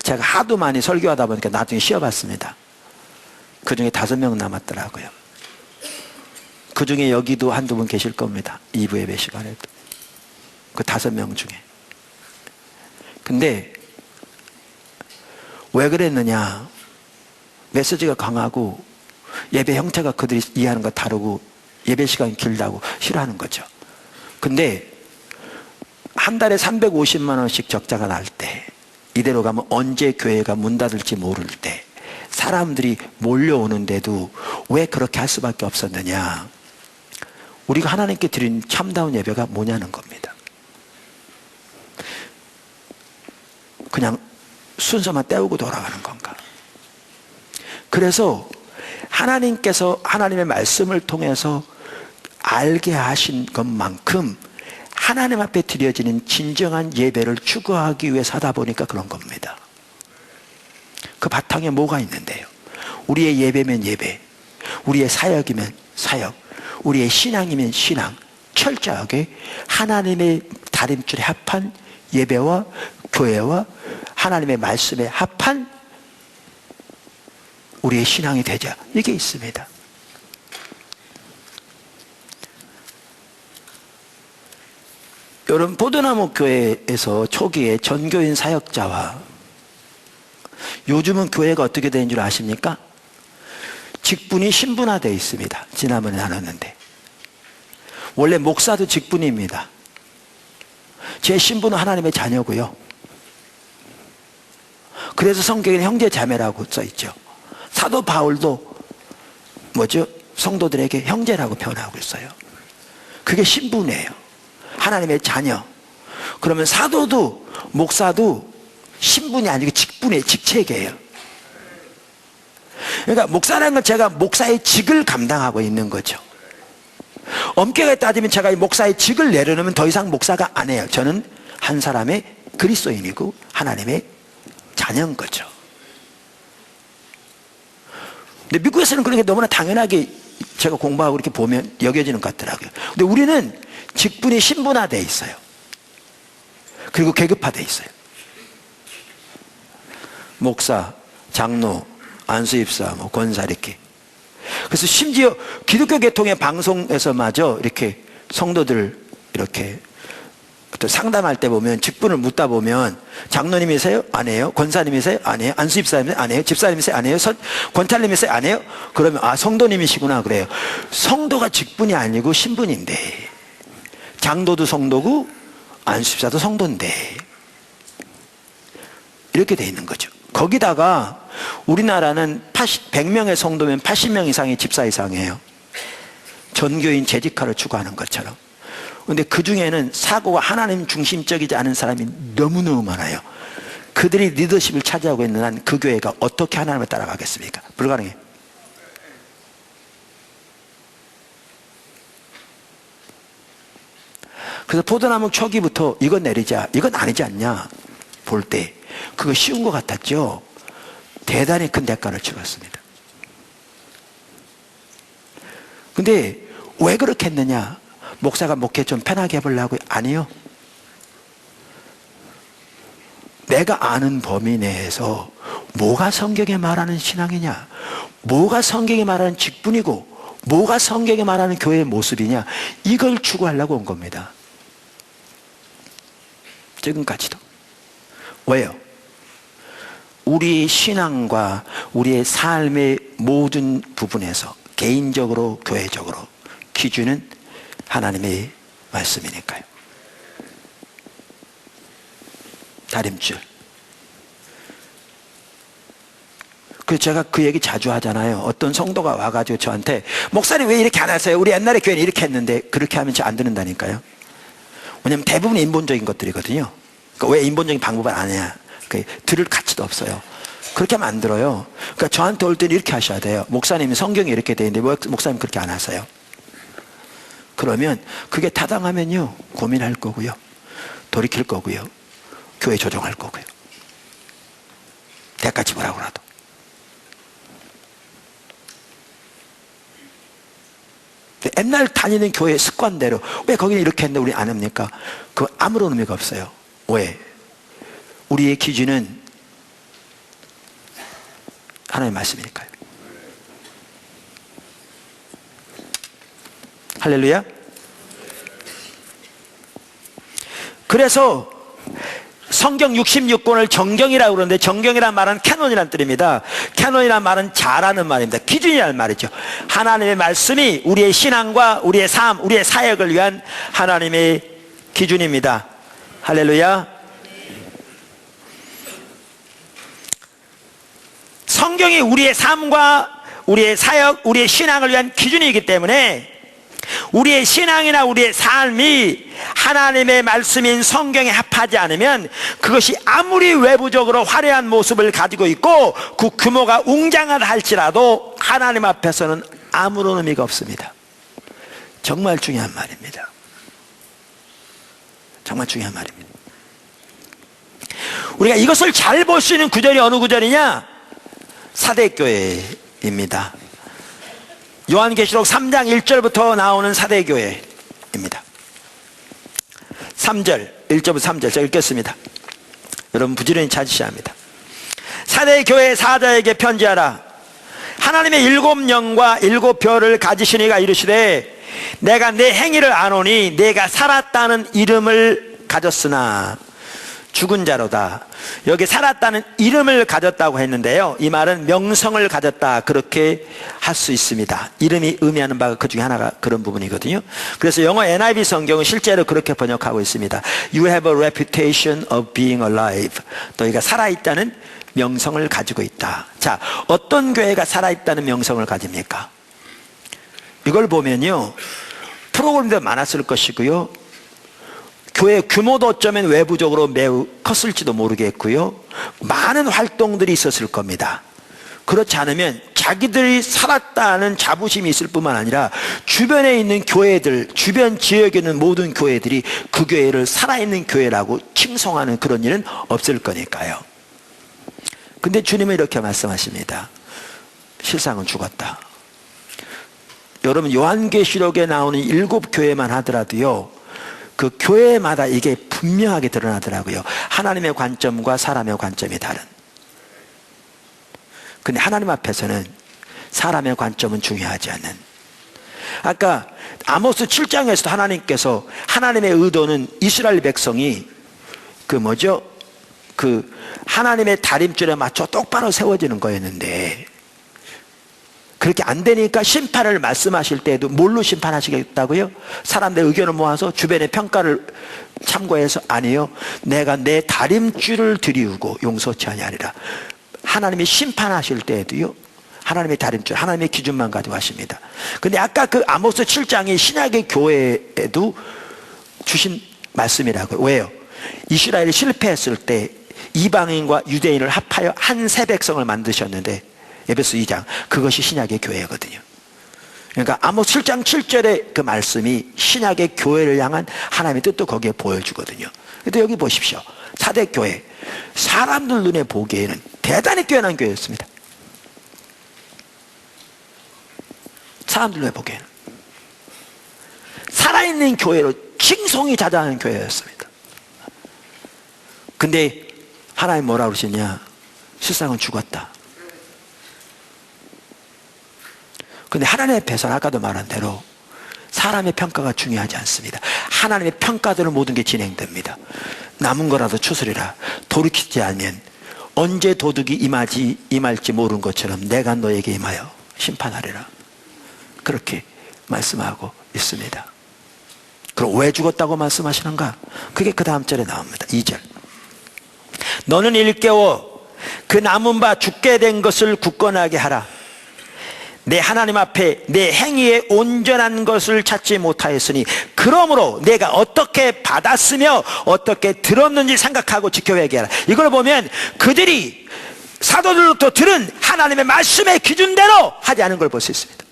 A: 제가 하도 많이 설교하다 보니까 나중에 쉬어봤습니다. 그 중에 5명 남았더라고요. 그 중에 여기도 한두 분 계실 겁니다. 2부 예배 시간에도. 그 5명 중에. 근데 왜 그랬느냐, 메시지가 강하고 예배 형태가 그들이 이해하는 거 다르고 예배 시간이 길다고 싫어하는 거죠. 근데 한 달에 350만 원씩 적자가 날 때, 이대로 가면 언제 교회가 문 닫을지 모를 때 사람들이 몰려오는데도 왜 그렇게 할 수밖에 없었느냐? 우리가 하나님께 드린 참다운 예배가 뭐냐는 겁니다. 그냥 순서만 때우고 돌아가는 건가? 그래서 하나님께서 하나님의 말씀을 통해서 알게 하신 것만큼 하나님 앞에 드려지는 진정한 예배를 추구하기 위해 사다 보니까 그런 겁니다. 그 바탕에 뭐가 있는데요? 우리의 예배면 예배, 우리의 사역이면 사역, 우리의 신앙이면 신앙, 철저하게 하나님의 다림줄에 합한 예배와 교회와 하나님의 말씀에 합한 우리의 신앙이 되자, 이게 있습니다. 여러분, 포도나무 교회에서 초기에 전교인 사역자와 요즘은 교회가 어떻게 되는 줄 아십니까? 직분이 신분화되어 있습니다. 지난번에 나눴는데 원래 목사도 직분입니다. 제 신분은 하나님의 자녀고요. 그래서 성경에는 형제 자매라고 써있죠. 사도 바울도 뭐죠? 성도들에게 형제라고 표현하고 있어요. 그게 신분이에요. 하나님의 자녀. 그러면 사도도 목사도 신분이 아니고 직분이에요. 직책이에요. 그러니까 목사라는 건 제가 목사의 직을 감당하고 있는 거죠. 엄격하게 따지면 제가 이 목사의 직을 내려놓으면 더 이상 목사가 아니에요. 저는 한 사람의 그리스도인이고 하나님의 자녀인 거죠. 근데 미국에서는 그런 게 너무나 당연하게 제가 공부하고 이렇게 보면 여겨지는 것 같더라고요. 근데 우리는 직분이 신분화되어 있어요. 그리고 계급화되어 있어요. 목사, 장로, 안수입사, 권사 이렇게. 그래서 심지어 기독교 계통의 방송에서마저 이렇게 성도들 이렇게 또 상담할 때 보면 직분을 묻다 보면 장로님이세요? 아니에요. 권사님이세요? 아니에요. 안수입사님이세요? 아니에요. 집사님이세요? 아니에요. 권찰님이세요? 아니에요. 그러면 아, 성도님이시구나 그래요. 성도가 직분이 아니고 신분인데, 장로도 성도고 안수입사도 성도인데 이렇게 돼 있는 거죠. 거기다가 우리나라는 100명의 성도면 80명 이상의 집사 이상이에요. 전교인 재직화를 추구하는 것처럼. 그런데 그 중에는 사고가 하나님 중심적이지 않은 사람이 너무너무 많아요. 그들이 리더십을 차지하고 있는 한 그 교회가 어떻게 하나님을 따라가겠습니까? 불가능해요. 그래서 포도나무 초기부터 이건 내리자, 이건 아니지 않냐 볼 때 그거 쉬운 것 같았죠. 대단히 큰 대가를 치렀습니다. 근데 왜 그렇게 했느냐? 목사가 목회 좀 편하게 해보려고? 아니요. 내가 아는 범위 내에서 뭐가 성경에 말하는 신앙이냐, 뭐가 성경에 말하는 직분이고 뭐가 성경에 말하는 교회의 모습이냐, 이걸 추구하려고 온 겁니다. 지금까지도. 왜요? 우리의 신앙과 우리의 삶의 모든 부분에서 개인적으로 교회적으로 기준은 하나님의 말씀이니까요. 다림줄. 그래서 제가 그 얘기 자주 하잖아요. 어떤 성도가 와가지고 저한테 목사님 왜 이렇게 안 하세요? 우리 옛날에 교회는 이렇게 했는데. 그렇게 하면 저 안 듣는다니까요. 왜냐면 대부분 인본적인 것들이거든요. 그러니까 왜 인본적인 방법을 안 해야? 들을 가치도 없어요. 그렇게 하면 안 들어요. 그러니까 저한테 올 때는 이렇게 하셔야 돼요. 목사님이 성경이 이렇게 돼 있는데 왜 목사님 그렇게 안 하세요? 그러면 그게 타당하면요 고민할 거고요, 돌이킬 거고요, 교회 조정할 거고요, 대가 지불하고라도. 옛날 다니는 교회 습관대로 왜 거기는 이렇게 했는데 우리 안 합니까? 그거 아무런 의미가 없어요. 왜? 우리의 기준은 하나님의 말씀이니까요. 할렐루야. 그래서 성경 66권을 정경이라고 그러는데, 정경이란 말은 캐논이란 뜻입니다. 캐논이란 말은 자라는 말입니다. 기준이라는 말이죠. 하나님의 말씀이 우리의 신앙과 우리의 삶, 우리의 사역을 위한 하나님의 기준입니다. 할렐루야. 성경이 우리의 삶과 우리의 사역, 우리의 신앙을 위한 기준이기 때문에 우리의 신앙이나 우리의 삶이 하나님의 말씀인 성경에 합하지 않으면 그것이 아무리 외부적으로 화려한 모습을 가지고 있고 그 규모가 웅장하다 할지라도 하나님 앞에서는 아무런 의미가 없습니다. 정말 중요한 말입니다. 정말 중요한 말입니다. 우리가 이것을 잘 볼 수 있는 구절이 어느 구절이냐? 사대교회입니다. 요한계시록 3장 1절부터 나오는 사대교회입니다. 3절, 1절부터 3절 제가 읽겠습니다. 여러분 부지런히 찾으셔야 합니다. 사대교회 사자에게 편지하라. 하나님의 7영과 7별을 가지신 이가 이르시되 내가 내 행위를 아노니 내가 살았다는 이름을 가졌으나 죽은 자로다. 여기 살았다는 이름을 가졌다고 했는데요, 이 말은 명성을 가졌다 그렇게 할 수 있습니다. 이름이 의미하는 바가 그 중에 하나가 그런 부분이거든요. 그래서 영어 NIV 성경은 실제로 그렇게 번역하고 있습니다. You have a reputation of being alive. 너희가 살아있다는 명성을 가지고 있다. 자, 어떤 교회가 살아있다는 명성을 가집니까? 이걸 보면요, 프로그램도 많았을 것이고요, 교회 규모도 어쩌면 외부적으로 매우 컸을지도 모르겠고요, 많은 활동들이 있었을 겁니다. 그렇지 않으면 자기들이 살았다는 자부심이 있을 뿐만 아니라 주변에 있는 교회들, 주변 지역에 있는 모든 교회들이 그 교회를 살아있는 교회라고 칭송하는 그런 일은 없을 거니까요. 근데 주님은 이렇게 말씀하십니다. 실상은 죽었다. 여러분 요한계시록에 나오는 7교회만 하더라도요, 그 교회마다 이게 분명하게 드러나더라고요. 하나님의 관점과 사람의 관점이 다른. 근데 하나님 앞에서는 사람의 관점은 중요하지 않는. 아까 아모스 7장에서도 하나님께서, 하나님의 의도는 이스라엘 백성이 하나님의 다림줄에 맞춰 똑바로 세워지는 거였는데, 그렇게 안 되니까 심판을 말씀하실 때에도 뭘로 심판하시겠다고요? 사람들의 의견을 모아서 주변의 평가를 참고해서? 아니요, 내가 내 다림줄을 들이우고 용서치 아니하리라. 하나님이 심판하실 때에도요, 하나님의 다림줄, 하나님의 기준만 가지고 하십니다. 근데 아까 그 아모스 7장이 신약의 교회에도 주신 말씀이라고요. 왜요? 이스라엘이 실패했을 때 이방인과 유대인을 합하여 한 새 백성을 만드셨는데, 에베소 2장, 그것이 신약의 교회거든요. 그러니까 아모스 7장 7절의 그 말씀이 신약의 교회를 향한 하나님의 뜻도 거기에 보여주거든요. 그런데 여기 보십시오. 사대교회, 사람들 눈에 보기에는 대단히 뛰어난 교회였습니다. 사람들 눈에 보기에는 살아있는 교회로 칭송이 자자하는 교회였습니다. 근데 하나님 뭐라 그러시냐? 실상은 죽었다. 근데 하나님 앞에서는 아까도 말한 대로 사람의 평가가 중요하지 않습니다. 하나님의 평가대로 모든 게 진행됩니다. 남은 거라도 추스리라. 돌이키지 않으면 언제 도둑이 임할지 모르는 것처럼 내가 너에게 임하여 심판하리라. 그렇게 말씀하고 있습니다. 그럼 왜 죽었다고 말씀하시는가? 그게 그 다음 절에 나옵니다. 2절. 너는 일깨워 그 남은 바 죽게 된 것을 굳건하게 하라. 내 하나님 앞에 내 행위에 온전한 것을 찾지 못하였으니 그러므로 내가 어떻게 받았으며 어떻게 들었는지 생각하고 지켜 회개하라. 이걸 보면 그들이 사도들로부터 들은 하나님의 말씀의 기준대로 하지 않은 걸 볼 수 있습니다.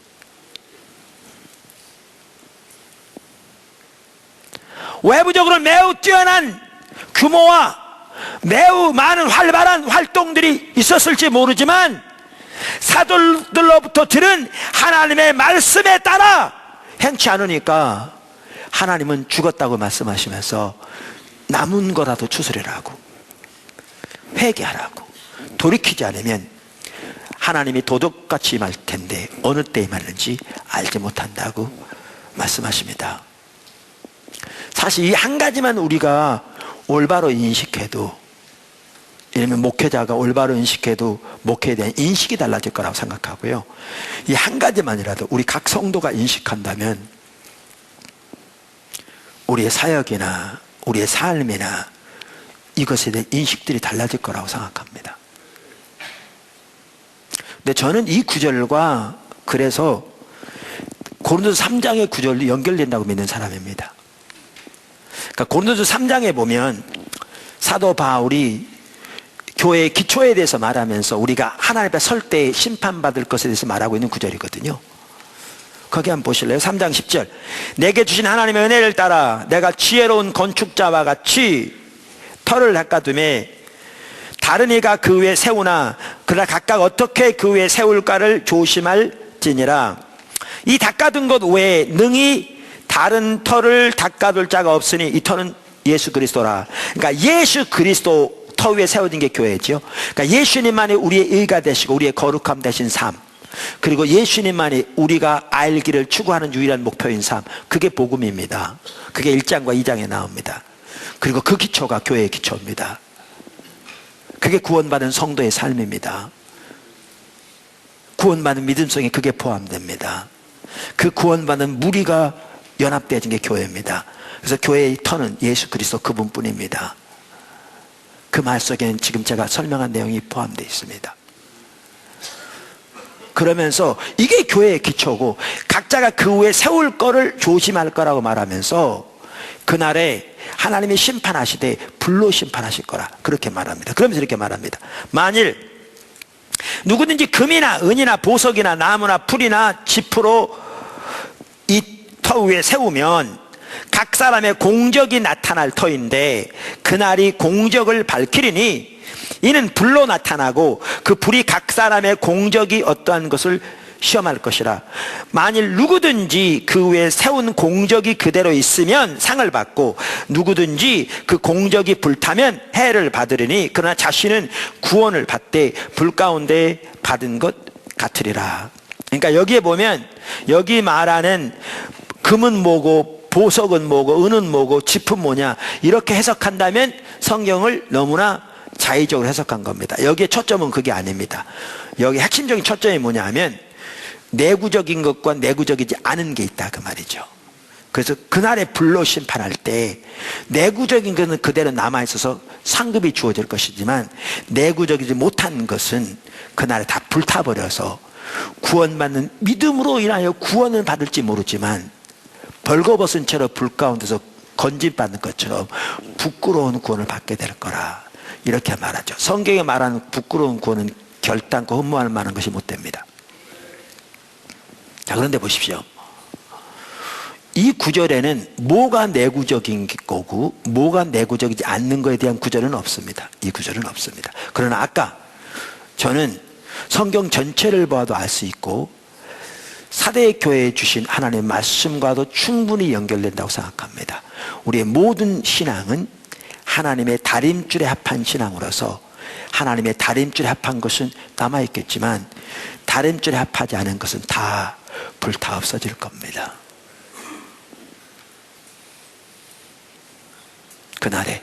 A: 외부적으로 매우 뛰어난 규모와 매우 많은 활발한 활동들이 있었을지 모르지만 사도들로부터 들은 하나님의 말씀에 따라 행치 않으니까 하나님은 죽었다고 말씀하시면서 남은 거라도 추스리라고, 회개하라고, 돌이키지 않으면 하나님이 도둑같이 임할 텐데 어느 때 임하는지 알지 못한다고 말씀하십니다. 사실 이 한 가지만 우리가 올바로 인식해도, 이러면 목회자가 올바로 인식해도 목회에 대한 인식이 달라질 거라고 생각하고요, 이 한 가지만이라도 우리 각 성도가 인식한다면 우리의 사역이나 우리의 삶이나 이것에 대한 인식들이 달라질 거라고 생각합니다. 근데 저는 이 구절과 그래서 고린도서 3장의 구절이 연결된다고 믿는 사람입니다. 그러니까 고린도서 3장에 보면 사도 바울이 교회의 기초에 대해서 말하면서 우리가 하나님 앞에 설 때 심판받을 것에 대해서 말하고 있는 구절이거든요. 거기 한번 보실래요? 3장 10절. 내게 주신 하나님의 은혜를 따라 내가 지혜로운 건축자와 같이 터를 닦아둠에 다른 이가 그 위에 세우나 그러나 각각 어떻게 그 위에 세울까를 조심할지니라. 이 닦아둔 것 외에 능히 다른 터를 닦아둘 자가 없으니 이 터는 예수 그리스도라. 그러니까 예수 그리스도 터 위에 세워진 게 교회죠. 그러니까 예수님만이 우리의 의가 되시고 우리의 거룩함 되신 삶, 그리고 예수님만이 우리가 알기를 추구하는 유일한 목표인 삶, 그게 복음입니다. 그게 1장과 2장에 나옵니다. 그리고 그 기초가 교회의 기초입니다. 그게 구원받은 성도의 삶입니다. 구원받은 믿음 속에 그게 포함됩니다. 그 구원받은 무리가 연합되어진 게 교회입니다. 그래서 교회의 터는 예수 그리스도 그분뿐입니다. 그 말 속에는 지금 제가 설명한 내용이 포함되어 있습니다. 그러면서 이게 교회의 기초고 각자가 그 후에 세울 거를 조심할 거라고 말하면서 그날에 하나님이 심판하시되 불로 심판하실 거라 그렇게 말합니다. 그러면서 이렇게 말합니다. 만일 누구든지 금이나 은이나 보석이나 나무나 풀이나 짚으로 이 터 위에 세우면 각 사람의 공적이 나타날 터인데 그날이 공적을 밝히리니 이는 불로 나타나고 그 불이 각 사람의 공적이 어떠한 것을 시험할 것이라. 만일 누구든지 그 위에 세운 공적이 그대로 있으면 상을 받고 누구든지 그 공적이 불타면 해를 받으리니 그러나 자신은 구원을 받되 불 가운데 받은 것 같으리라. 그러니까 여기에 보면 여기 말하는 금은 뭐고 보석은 뭐고 은은 뭐고 짚은 뭐냐 이렇게 해석한다면 성경을 너무나 자의적으로 해석한 겁니다. 여기에 초점은 그게 아닙니다. 여기 핵심적인 초점이 뭐냐 하면 내구적인 것과 내구적이지 않은 게 있다 그 말이죠. 그래서 그날에 불로 심판할 때 내구적인 것은 그대로 남아있어서 상급이 주어질 것이지만 내구적이지 못한 것은 그날에 다 불타버려서 구원받는 믿음으로 인하여 구원을 받을지 모르지만 벌거벗은 채로 불 가운데서 건진받는 것처럼 부끄러운 구원을 받게 될 거라 이렇게 말하죠. 성경에 말하는 부끄러운 구원은 결단코 흠모할 만한 것이 못 됩니다. 자, 그런데 보십시오. 이 구절에는 뭐가 내구적인 거고 뭐가 내구적이지 않는 것에 대한 구절은 없습니다. 이 구절은 없습니다. 그러나 아까 저는 성경 전체를 봐도 알 수 있고 사대 교회에 주신 하나님의 말씀과도 충분히 연결된다고 생각합니다. 우리의 모든 신앙은 하나님의 다림줄에 합한 신앙으로서 하나님의 다림줄에 합한 것은 남아있겠지만 다림줄에 합하지 않은 것은 다 불타 없어질 겁니다. 그날에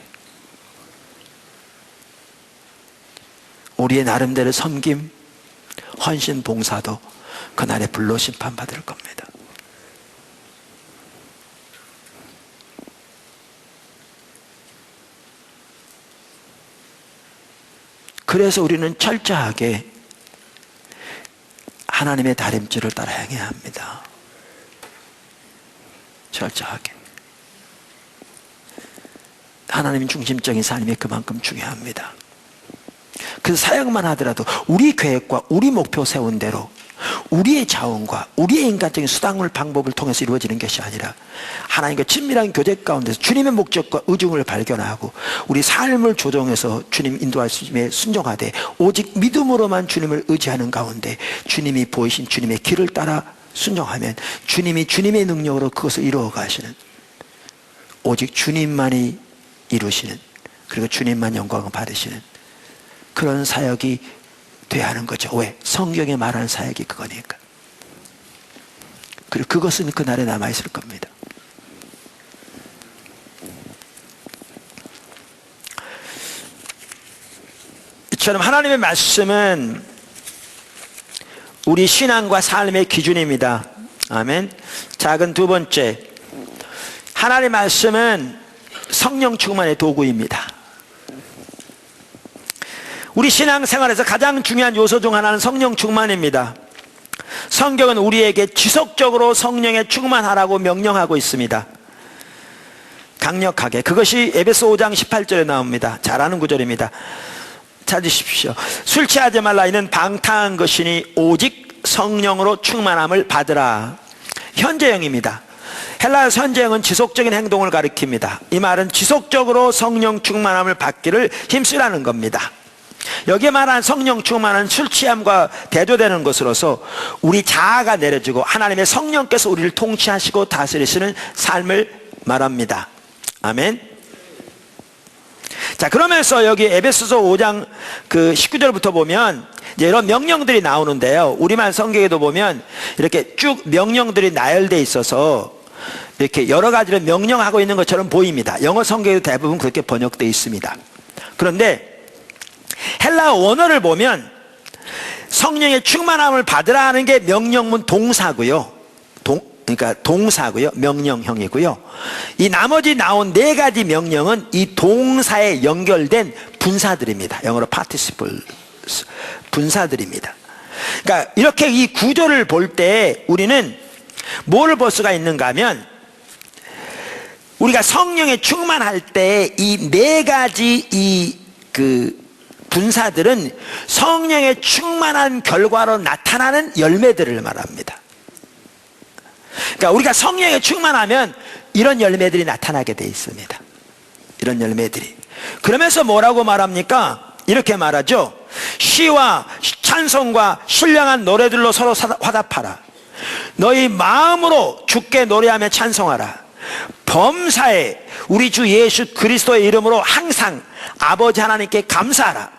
A: 우리의 나름대로 섬김, 헌신, 봉사도 그날에 불로 심판받을 겁니다. 그래서 우리는 철저하게 하나님의 다림줄을 따라 행해야 합니다. 철저하게. 하나님 중심적인 삶이 그만큼 중요합니다. 그래서 사역만 하더라도 우리 계획과 우리 목표 세운 대로 우리의 자원과 우리의 인간적인 수단을 방법을 통해서 이루어지는 것이 아니라 하나님과 친밀한 교제 가운데서 주님의 목적과 의중을 발견하고 우리 삶을 조정해서 주님 인도하심에 순종하되 오직 믿음으로만 주님을 의지하는 가운데 주님이 보이신 주님의 길을 따라 순종하면 주님이 주님의 능력으로 그것을 이루어 가시는 오직 주님만이 이루시는 그리고 주님만 영광을 받으시는 그런 사역이 돼야 하는 거죠. 왜? 성경에 말하는 사역이 그거니까. 그리고 그것은 그날에 남아있을 겁니다. 이처럼 하나님의 말씀은 우리 신앙과 삶의 기준입니다. 아멘. 작은 두 번째, 하나님의 말씀은 성령 충만의 도구입니다. 우리 신앙생활에서 가장 중요한 요소 중 하나는 성령 충만입니다. 성경은 우리에게 지속적으로 성령에 충만하라고 명령하고 있습니다. 강력하게. 그것이 에베소 5장 18절에 나옵니다. 잘 아는 구절입니다. 찾으십시오. 술 취하지 말라. 이는 방탕한 것이니 오직 성령으로 충만함을 받으라. 현재형입니다. 헬라어에서 현재형은 지속적인 행동을 가리킵니다. 이 말은 지속적으로 성령 충만함을 받기를 힘쓰라는 겁니다. 여기에 말한 성령 충만은 술 취함과 대조되는 것으로서 우리 자아가 내려지고 하나님의 성령께서 우리를 통치하시고 다스리시는 삶을 말합니다. 아멘. 자, 그러면서 여기 에베소서 5장 19절부터 보면 이제 이런 명령들이 나오는데요. 우리말 성경에도 보면 이렇게 쭉 명령들이 나열되어 있어서 이렇게 여러 가지를 명령하고 있는 것처럼 보입니다. 영어 성경에도 대부분 그렇게 번역되어 있습니다. 그런데 헬라어 원어를 보면 성령의 충만함을 받으라 하는 게 명령문 동사고요. 그러니까 동사고요. 명령형이고요. 이 나머지 나온 네 가지 명령은 이 동사에 연결된 분사들입니다. 영어로 participle 분사들입니다. 그러니까 이렇게 이 구조를 볼 때 우리는 뭐를 볼 수가 있는가 하면 우리가 성령에 충만할 때 이 네 가지 분사들은 성령에 충만한 결과로 나타나는 열매들을 말합니다. 그러니까 우리가 성령에 충만하면 이런 열매들이 나타나게 되어 있습니다. 이런 열매들이. 그러면서 뭐라고 말합니까? 이렇게 말하죠. 시와 찬송과 신령한 노래들로 서로 화답하라. 너희 마음으로 주께 노래하며 찬송하라. 범사에 우리 주 예수 그리스도의 이름으로 항상 아버지 하나님께 감사하라.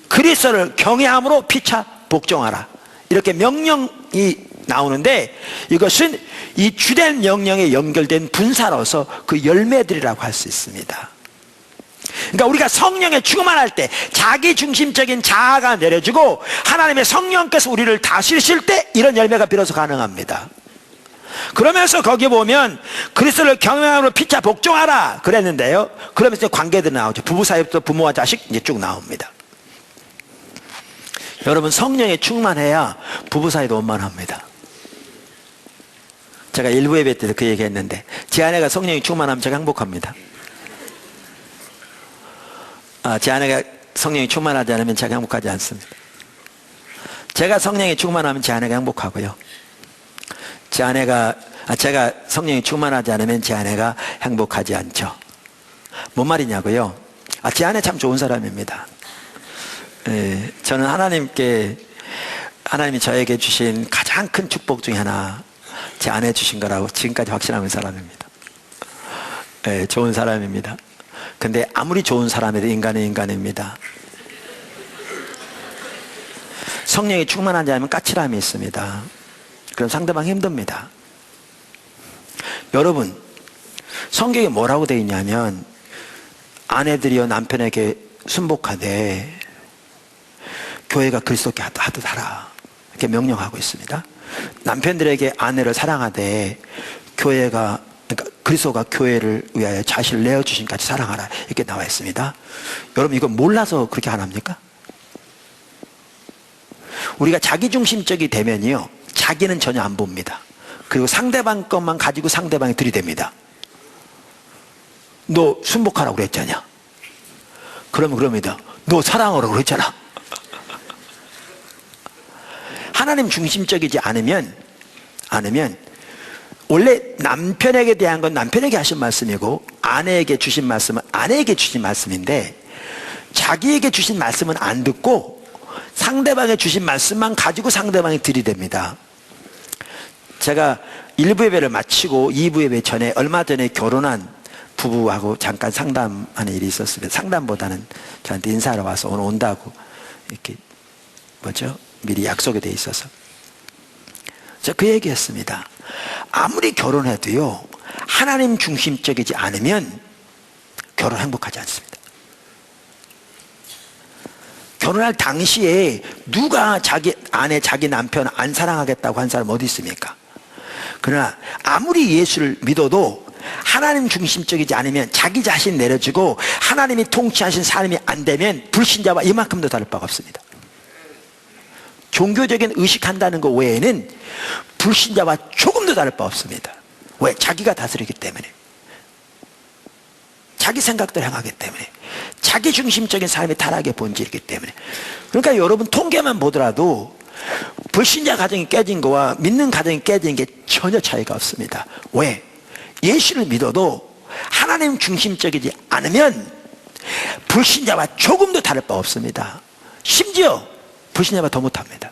A: 그리스도를 경외함으로 피차 복종하라. 이렇게 명령이 나오는데 이것은 이 주된 명령에 연결된 분사로서 그 열매들이라고 할 수 있습니다. 그러니까 우리가 성령에 충만할 때 자기 중심적인 자아가 내려지고 하나님의 성령께서 우리를 다스리실 때 이런 열매가 비로소 가능합니다. 그러면서 거기 보면 그리스도를 경외함으로 피차 복종하라 그랬는데요. 그러면서 관계들이 나오죠. 부부 사이부터 부모와 자식 이제 쭉 나옵니다. 여러분, 성령에 충만해야 부부 사이도 원만합니다. 제가 일부 예배 때도 그 얘기 했는데 제 아내가 성령에 충만하면 제가 행복합니다. 제 아내가 성령에 충만하지 않으면 제가 행복하지 않습니다. 제가 성령에 충만하면 제 아내가 행복하고요. 제가 성령에 충만하지 않으면 제 아내가 행복하지 않죠. 뭔 말이냐고요? 제 아내 참 좋은 사람입니다. 저는 하나님이 저에게 주신 가장 큰 축복 중에 하나 제 아내 주신 거라고 지금까지 확신하는 사람입니다. 좋은 사람입니다. 근데 아무리 좋은 사람에도 인간은 인간입니다. 성령이 충만하지 않으면 까칠함이 있습니다. 그럼 상대방이 힘듭니다. 여러분, 성경에 뭐라고 되어 있냐면 아내들이여 남편에게 순복하되 교회가 그리스도께 하듯 하라 이렇게 명령하고 있습니다. 남편들에게 아내를 사랑하되 그러니까 그리스도가 교회를 위하여 자신을 내어주신 같이 사랑하라 이렇게 나와 있습니다. 여러분, 이거 몰라서 그렇게 안 합니까? 우리가 자기중심적이 되면요 자기는 전혀 안 봅니다. 그리고 상대방 것만 가지고 상대방이 들이댑니다. 너 순복하라고 그랬잖아. 그러면 그럽니다. 너 사랑하라고 그랬잖아. 하나님 중심적이지 않으면 원래 남편에게 대한 건 남편에게 하신 말씀이고 아내에게 주신 말씀은 아내에게 주신 말씀인데 자기에게 주신 말씀은 안 듣고 상대방에 주신 말씀만 가지고 상대방이 들이댑니다. 제가 1부 예배를 마치고 2부 예배 전에 얼마 전에 결혼한 부부하고 잠깐 상담하는 일이 있었습니다. 상담보다는 저한테 인사하러 와서 오늘 온다고 이렇게 미리 약속이 돼 있어서 제가 그 얘기했습니다. 아무리 결혼해도요 하나님 중심적이지 않으면 결혼 행복하지 않습니다. 결혼할 당시에 누가 자기 아내 자기 남편 안 사랑하겠다고 한 사람 어디 있습니까? 그러나 아무리 예수를 믿어도 하나님 중심적이지 않으면, 자기 자신 내려주고 하나님이 통치하신 삶이 안 되면 불신자와 이만큼도 다를 바가 없습니다. 종교적인 의식한다는 것 외에는 불신자와 조금도 다를 바 없습니다. 왜? 자기가 다스리기 때문에, 자기 생각대로 행하기 때문에, 자기 중심적인 삶의 타락의 본질이기 때문에. 그러니까 여러분 통계만 보더라도 불신자 가정이 깨진 거와 믿는 가정이 깨진 게 전혀 차이가 없습니다. 왜? 예수를 믿어도 하나님 중심적이지 않으면 불신자와 조금도 다를 바 없습니다. 심지어 불신자와 더 못합니다.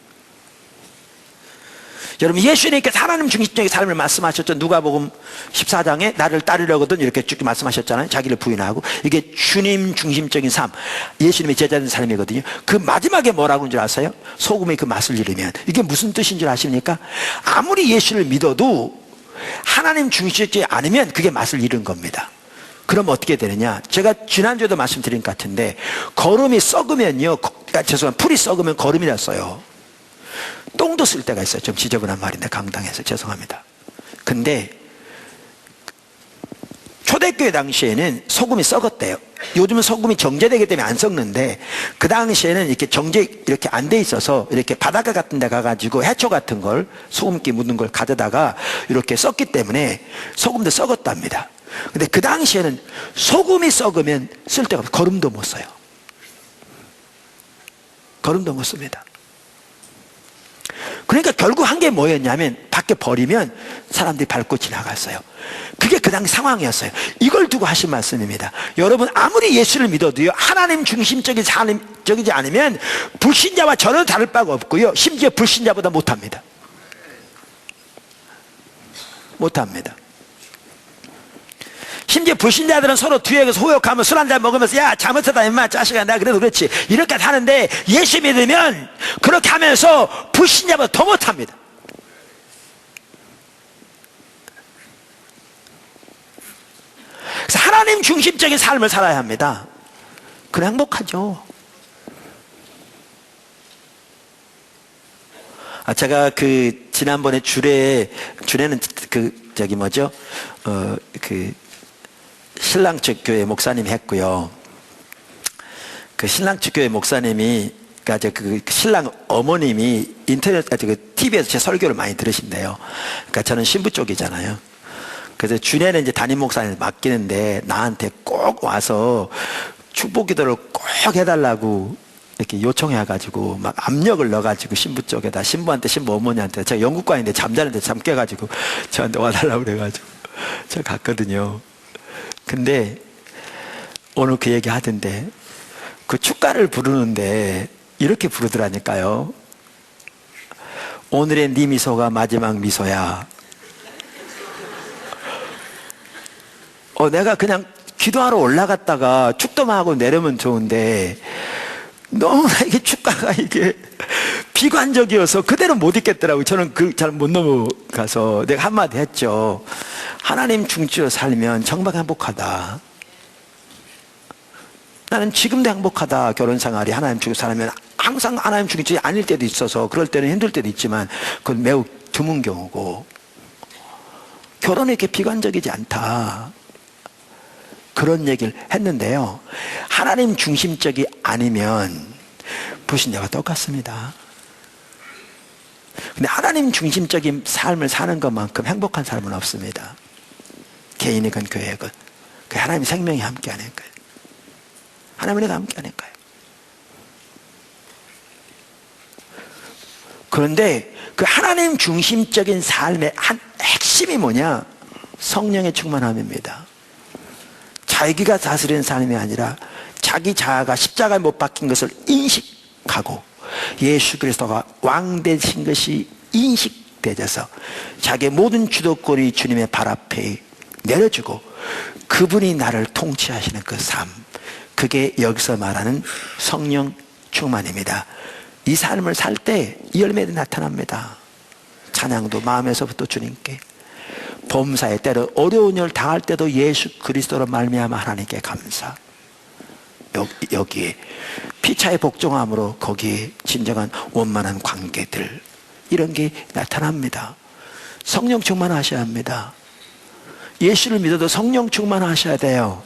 A: 여러분, 예수님께서 하나님 중심적인 삶을 말씀하셨죠. 누가복음 14장에 나를 따르려거든 이렇게 쭉 말씀하셨잖아요. 자기를 부인하고. 이게 주님 중심적인 삶, 예수님의 제자된 삶이거든요. 그 마지막에 뭐라고 하는 줄 아세요? 소금의 그 맛을 잃으면. 이게 무슨 뜻인 줄 아십니까? 아무리 예수를 믿어도 하나님 중심적이지 않으면 그게 맛을 잃은 겁니다. 그럼 어떻게 되느냐? 제가 지난주에도 말씀드린 것 같은데, 거름이 썩으면요, 죄송합니다, 풀이 썩으면 거름이라 써요. 똥도 쓸 때가 있어요. 좀 지저분한 말인데 강당에서 죄송합니다. 근데 초대교회 당시에는 소금이 썩었대요. 요즘은 소금이 정제되기 때문에 안 썩는데, 그 당시에는 이렇게 정제 이렇게 안 돼 있어서 이렇게 바닷가 같은 데 가가지고 해초 같은 걸, 소금기 묻은 걸 가져다가 이렇게 썼기 때문에 소금도 썩었답니다. 근데 그 당시에는 소금이 썩으면 쓸 데가 없어요. 거름도 못 써요. 거름도 못 씁니다. 그러니까 결국 한 게 뭐였냐면, 밖에 버리면 사람들이 밟고 지나갔어요. 그게 그 당시 상황이었어요. 이걸 두고 하신 말씀입니다. 여러분, 아무리 예수를 믿어도요, 하나님 중심적인 삶적이지 않으면 불신자와 전혀 다를 바가 없고요, 심지어 불신자보다 못합니다. 못합니다. 심지어 불신자들은 서로 뒤에서 소욕하면 술 한잔 먹으면서, 야 잘못했다 임마 자식아, 나 그래도 그렇지, 이렇게 하는데, 예수 믿으면 그렇게 하면서 불신자보다 더 못합니다. 그래서 하나님 중심적인 삶을 살아야 합니다. 그래 행복하죠. 제가 그 지난번에 주례는 그 저기 뭐죠, 신랑 측 교회 목사님이 했고요. 그 신랑 측 교회 목사님이, 그러니까 그 신랑 어머님이 인터넷, 그 TV에서 제 설교를 많이 들으신대요. 그러니까 저는 신부 쪽이잖아요. 그래서 주례는 이제 담임 목사님 맡기는데, 나한테 꼭 와서 축복 기도를 꼭 해달라고 이렇게 요청해가지고 막 압력을 넣어가지고, 신부 쪽에다, 신부한테, 신부 어머니한테, 제가 영국과인데 잠자는데 잠 깨가지고 저한테 와달라고 그래가지고 제가 갔거든요. 근데 오늘 그 얘기 하던데, 그 축가를 부르는데 이렇게 부르더라니까요. 오늘의 네 미소가 마지막 미소야. 내가 그냥 기도하러 올라갔다가 축도만 하고 내려면 좋은데, 너무나 이게 축가가 이게 비관적이어서 그대로 못 읽겠더라고요. 저는 그 잘 못 넘어가서 내가 한마디 했죠. 하나님 중심으로 살면 정말 행복하다. 나는 지금도 행복하다. 결혼 생활이 하나님 중심으로 살면 항상 하나님 중심이 아닐 때도 있어서, 그럴 때는 힘들 때도 있지만 그건 매우 드문 경우고, 결혼이 이렇게 비관적이지 않다. 그런 얘기를 했는데요, 하나님 중심적이 아니면 불신자와 똑같습니다. 근데 하나님 중심적인 삶을 사는 것만큼 행복한 삶은 없습니다. 개인이건 교회건. 그 하나님의 생명이 함께 하는 거예요. 하나님과 함께 하는 거예요. 그런데 그 하나님 중심적인 삶의 한 핵심이 뭐냐? 성령의 충만함입니다. 자기가 다스리는 삶이 아니라 자기 자아가 십자가에 못 박힌 것을 인식하고, 예수 그리스도가 왕 되신 것이 인식되어서 자기의 모든 주도권이 주님의 발 앞에 내려주고, 그분이 나를 통치하시는 그 삶, 그게 여기서 말하는 성령 충만입니다. 이 삶을 살 때 이 열매들이 나타납니다. 찬양도 마음에서부터 주님께, 범사에 때로 어려운 일 당할 때도 예수 그리스도로 말미암아 하나님께 감사. 여기에 피차의 복종함으로 거기에 진정한 원만한 관계들, 이런 게 나타납니다. 성령 충만하셔야 합니다. 예수를 믿어도 성령 충만하셔야 돼요.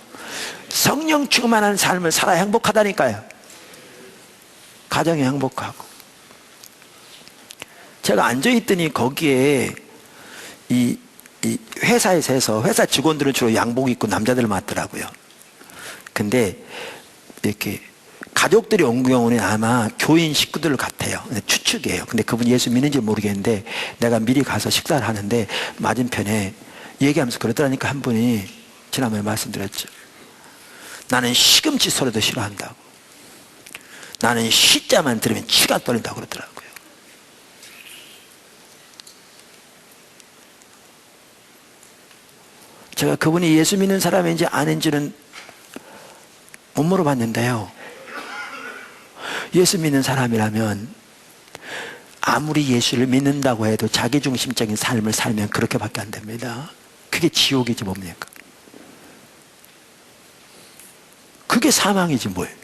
A: 성령 충만한 삶을 살아야 행복하다니까요. 가정이 행복하고. 제가 앉아있더니 거기에 이 회사에서 회사 직원들은 주로 양복 입고 남자들 맞더라고요. 근데 이렇게 가족들이 온 경우는 아마 교인 식구들 같아요. 추측이에요. 근데 그분이 예수 믿는지 모르겠는데 내가 미리 가서 식사를 하는데 맞은편에 얘기하면서 그러더라니까 한 분이 지난번에 말씀드렸죠. 나는 시금치 소리도 싫어한다고. 나는 시자만 들으면 치가 떨린다고 그러더라고요. 제가 그분이 예수 믿는 사람인지 아닌지는 못 물어봤는데요. 예수 믿는 사람이라면 아무리 예수를 믿는다고 해도 자기중심적인 삶을 살면 그렇게밖에 안 됩니다. 그게 지옥이지 뭡니까? 그게 사망이지 뭐예요.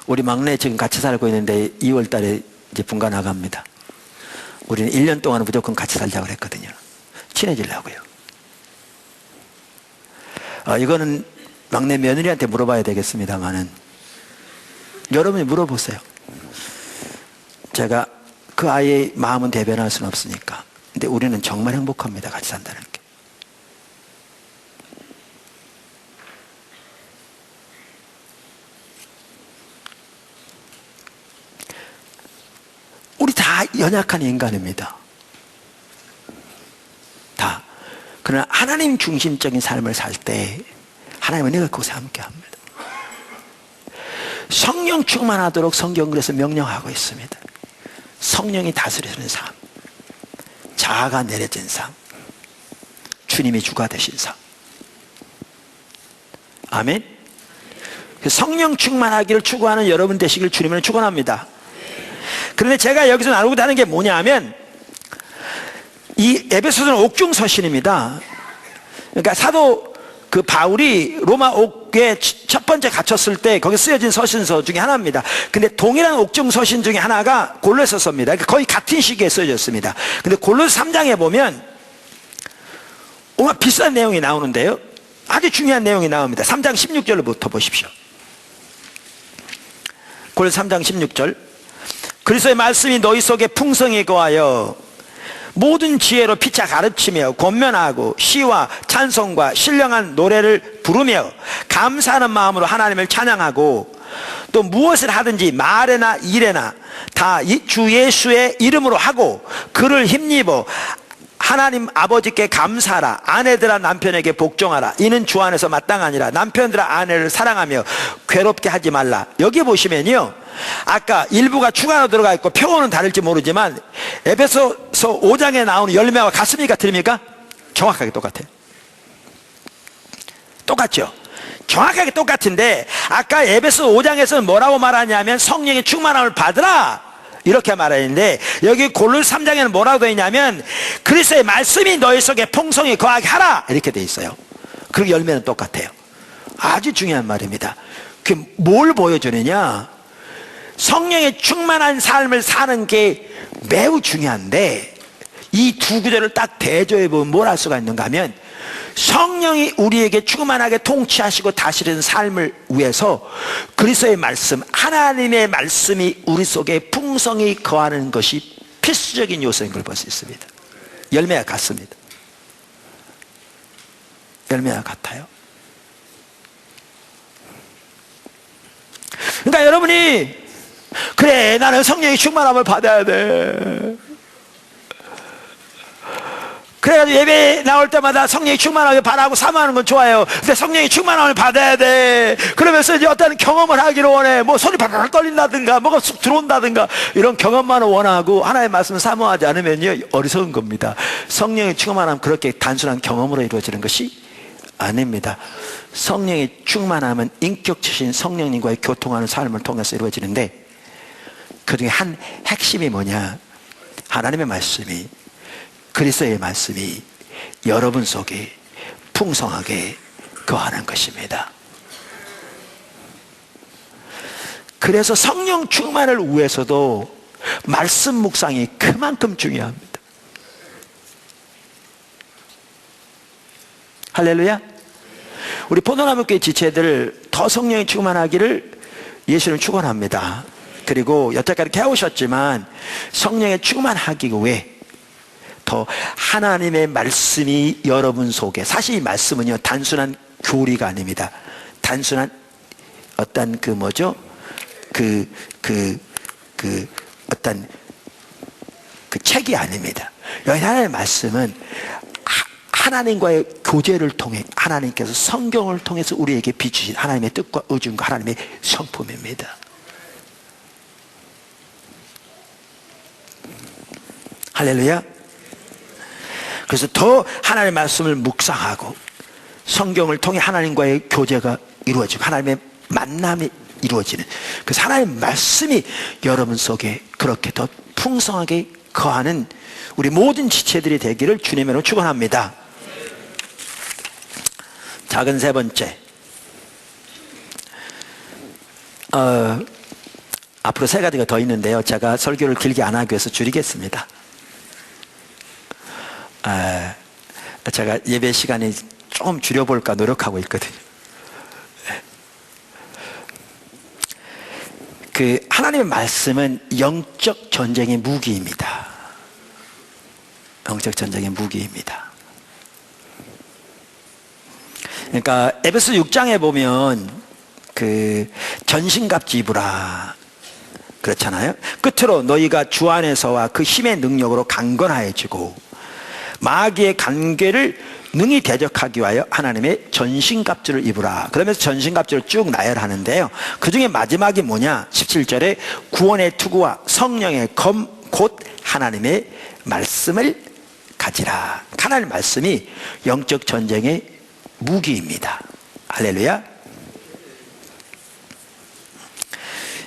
A: 우리 막내 지금 같이 살고 있는데 2월 달에 이제 분가 나갑니다. 우리는 1년 동안은 무조건 같이 살자고 그랬거든요. 친해지려고요. 이거는 막내 며느리한테 물어봐야 되겠습니다만은 여러분이 물어보세요. 제가 그 아이의 마음은 대변할 수는 없으니까. 근데 우리는 정말 행복합니다. 같이 산다는 게. 우리 다 연약한 인간입니다. 다. 그러나 하나님 중심적인 삶을 살 때 하나님은 내가 그곳에 함께 합니다. 성령 충만하도록 성경 그래서 명령하고 있습니다. 성령이 다스리는 삶, 자아가 내려진 삶, 주님이 주가 되신 삶. 아멘. 성령 충만하기를 추구하는 여러분 되시길 주님을 축원합니다. 그런데 제가 여기서 나누고자 하는 게 뭐냐 하면 이 에베소서는 옥중서신입니다. 그러니까 사도 그 바울이 로마 옥에 첫 번째 갇혔을 때 거기 쓰여진 서신서 중에 하나입니다. 근데 동일한 옥중서신 중에 하나가 골로새서입니다. 그러니까 거의 같은 시기에 쓰여졌습니다. 근데 골로새 3장에 보면 정말 비싼 내용이 나오는데요. 아주 중요한 내용이 나옵니다. 3장 16절부터 보십시오. 골로새 3장 16절. 그리스도의 말씀이 너희 속에 풍성히 거하여 모든 지혜로 피차 가르치며 권면하고 시와 찬송과 신령한 노래를 부르며 감사하는 마음으로 하나님을 찬양하고 또 무엇을 하든지 말에나 일에나 다 주 예수의 이름으로 하고 그를 힘입어 하나님 아버지께 감사하라. 아내들아 남편에게 복종하라. 이는 주 안에서 마땅하니라. 남편들아 아내를 사랑하며 괴롭게 하지 말라. 여기 보시면요, 아까 일부가 추가로 들어가 있고 표어는 다를지 모르지만 에베소서 5장에 나오는 열매와 같습니까? 틀립니까? 정확하게 똑같아요. 똑같죠? 정확하게 똑같은데 아까 에베소 5장에서는 뭐라고 말하냐면 성령의 충만함을 받으라 이렇게 말하는데 여기 골로새 3장에는 뭐라고 되어 있냐면 그리스도의 말씀이 너희 속에 풍성히 거하게 하라 이렇게 되어 있어요. 그리고 열매는 똑같아요. 아주 중요한 말입니다. 그게 뭘 보여주느냐, 성령의 충만한 삶을 사는 게 매우 중요한데 이 두 구절을 딱 대조해 보면 뭘 할 수가 있는가 하면 성령이 우리에게 충만하게 통치하시고 다스리는 삶을 위해서 그리스도의 말씀, 하나님의 말씀이 우리 속에 풍성히 거하는 것이 필수적인 요소인 걸 볼 수 있습니다. 열매가 같습니다. 열매가 같아요. 그러니까 여러분이 그래 나는 성령의 충만함을 받아야 돼, 그래가지고 예배 나올 때마다 성령이 충만하게 바라고 사모하는 건 좋아요. 근데 성령이 충만함을 받아야 돼. 그러면서 이제 어떤 경험을 하기를 원해. 뭐 손이 바짝 떨린다든가 뭐가 쑥 들어온다든가 이런 경험만 원하고 하나님의 말씀을 사모하지 않으면요 어리석은 겁니다. 성령의 충만함은 그렇게 단순한 경험으로 이루어지는 것이 아닙니다. 성령의 충만함은 인격체신 성령님과의 교통하는 삶을 통해서 이루어지는데 그중에 한 핵심이 뭐냐, 하나님의 말씀이, 그리스도의 말씀이 여러분 속에 풍성하게 거하는 것입니다. 그래서 성령 충만을 위해서도 말씀 묵상이 그만큼 중요합니다. 할렐루야. 우리 포도나무교회 지체들 더 성령이 충만하기를 예수는 축원합니다. 그리고 여태까지 해오셨지만 성령에 충만하기 위해 더 하나님의 말씀이 여러분 속에, 사실 이 말씀은요 단순한 교리가 아닙니다. 단순한 어떤 어떤 책이 아닙니다. 여기 하나님의 말씀은 하나님과의 교제를 통해 하나님께서 성경을 통해서 우리에게 비추신 하나님의 뜻과 의중과 하나님의 성품입니다. 할렐루야. 그래서 더 하나님의 말씀을 묵상하고 성경을 통해 하나님과의 교제가 이루어지고 하나님의 만남이 이루어지는, 그래서 하나님의 말씀이 여러분 속에 그렇게 더 풍성하게 거하는 우리 모든 지체들이 되기를 주님으로 축원합니다. 작은 세 번째, 앞으로 세 가지가 더 있는데요, 제가 설교를 길게 안 하기 위해서 줄이겠습니다. 제가 예배 시간이 조금 줄여볼까 노력하고 있거든요. 하나님의 말씀은 영적 전쟁의 무기입니다. 영적 전쟁의 무기입니다. 그러니까 에베소 6장에 보면 전신갑주 입으라 그렇잖아요. 끝으로 너희가 주 안에서와 그 힘의 능력으로 강건하여지고 마귀의 간계를 능히 대적하기 위하여 하나님의 전신갑주를 입으라. 그러면서 전신갑주를 쭉 나열하는데요, 그 중에 마지막이 뭐냐, 17절에 구원의 투구와 성령의 검 곧 하나님의 말씀을 가지라. 하나님의 말씀이 영적 전쟁의 무기입니다. 할렐루야.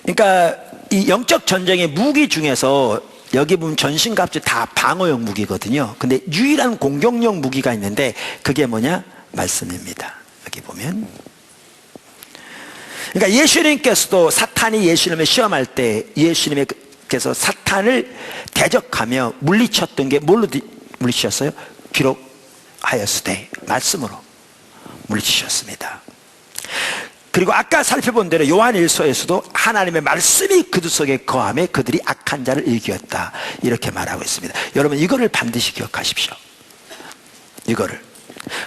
A: 그러니까 이 영적 전쟁의 무기 중에서 여기 보면 전신갑주 다 방어용 무기거든요. 근데 유일한 공격용 무기가 있는데 그게 뭐냐? 말씀입니다. 여기 보면, 그러니까 예수님께서도 사탄이 예수님을 시험할 때 예수님께서 사탄을 대적하며 물리쳤던 게 뭘로 물리치셨어요? 기록하였으되 말씀으로 물리치셨습니다. 그리고 아까 살펴본 대로 요한 1서에서도 하나님의 말씀이 그들 속에 거함에 그들이 악한 자를 이겼다, 이렇게 말하고 있습니다. 여러분 이거를 반드시 기억하십시오. 이거를.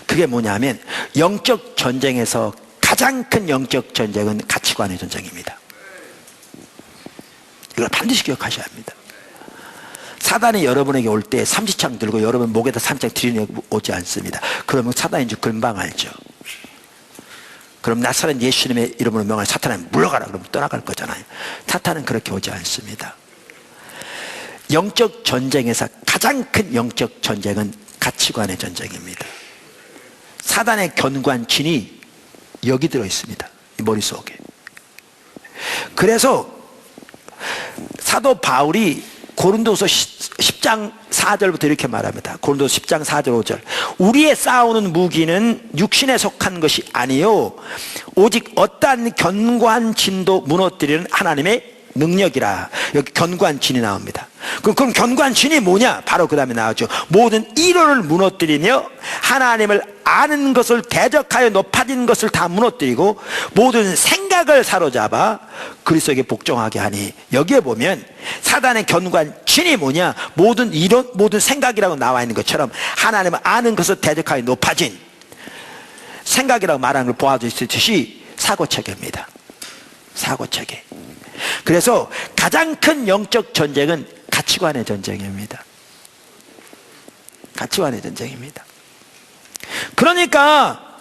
A: 그게 뭐냐면 영적 전쟁에서 가장 큰 영적 전쟁은 가치관의 전쟁입니다. 이걸 반드시 기억하셔야 합니다. 사단이 여러분에게 올 때 삼지창 들고 여러분 목에다 삼지창 들이오지 않습니다. 그러면 사단인 줄 금방 알죠. 그럼 나사렛 예수님의 이름으로 명할 사탄은 물러가라 그러면 떠나갈 거잖아요. 사탄은 그렇게 오지 않습니다. 영적 전쟁에서 가장 큰 영적 전쟁은 가치관의 전쟁입니다. 사단의 견고한진이 여기 들어 있습니다. 이 머릿속에. 그래서 사도 바울이 고린도서 10장 4절부터 이렇게 말합니다. 고린도서 10장 4절 5절. 우리의 싸우는 무기는 육신에 속한 것이 아니요 오직 어떠한 견고한 진도 무너뜨리는 하나님의 능력이라. 여기 견고한 진이 나옵니다. 그럼 견고한 진이 뭐냐? 바로 그 다음에 나오죠. 모든 이론을 무너뜨리며 하나님을 아는 것을 대적하여 높아진 것을 다 무너뜨리고 모든 생각을 사로잡아 그리스도에게 복종하게 하니. 여기에 보면 사단의 견고한 진이 뭐냐? 모든 이론, 모든 생각이라고 나와 있는 것처럼 하나님을 아는 것을 대적하여 높아진 생각이라고 말하는 걸 보아주시듯이 사고체계입니다. 사고체계. 그래서 가장 큰 영적 전쟁은 가치관의 전쟁입니다. 가치관의 전쟁입니다. 그러니까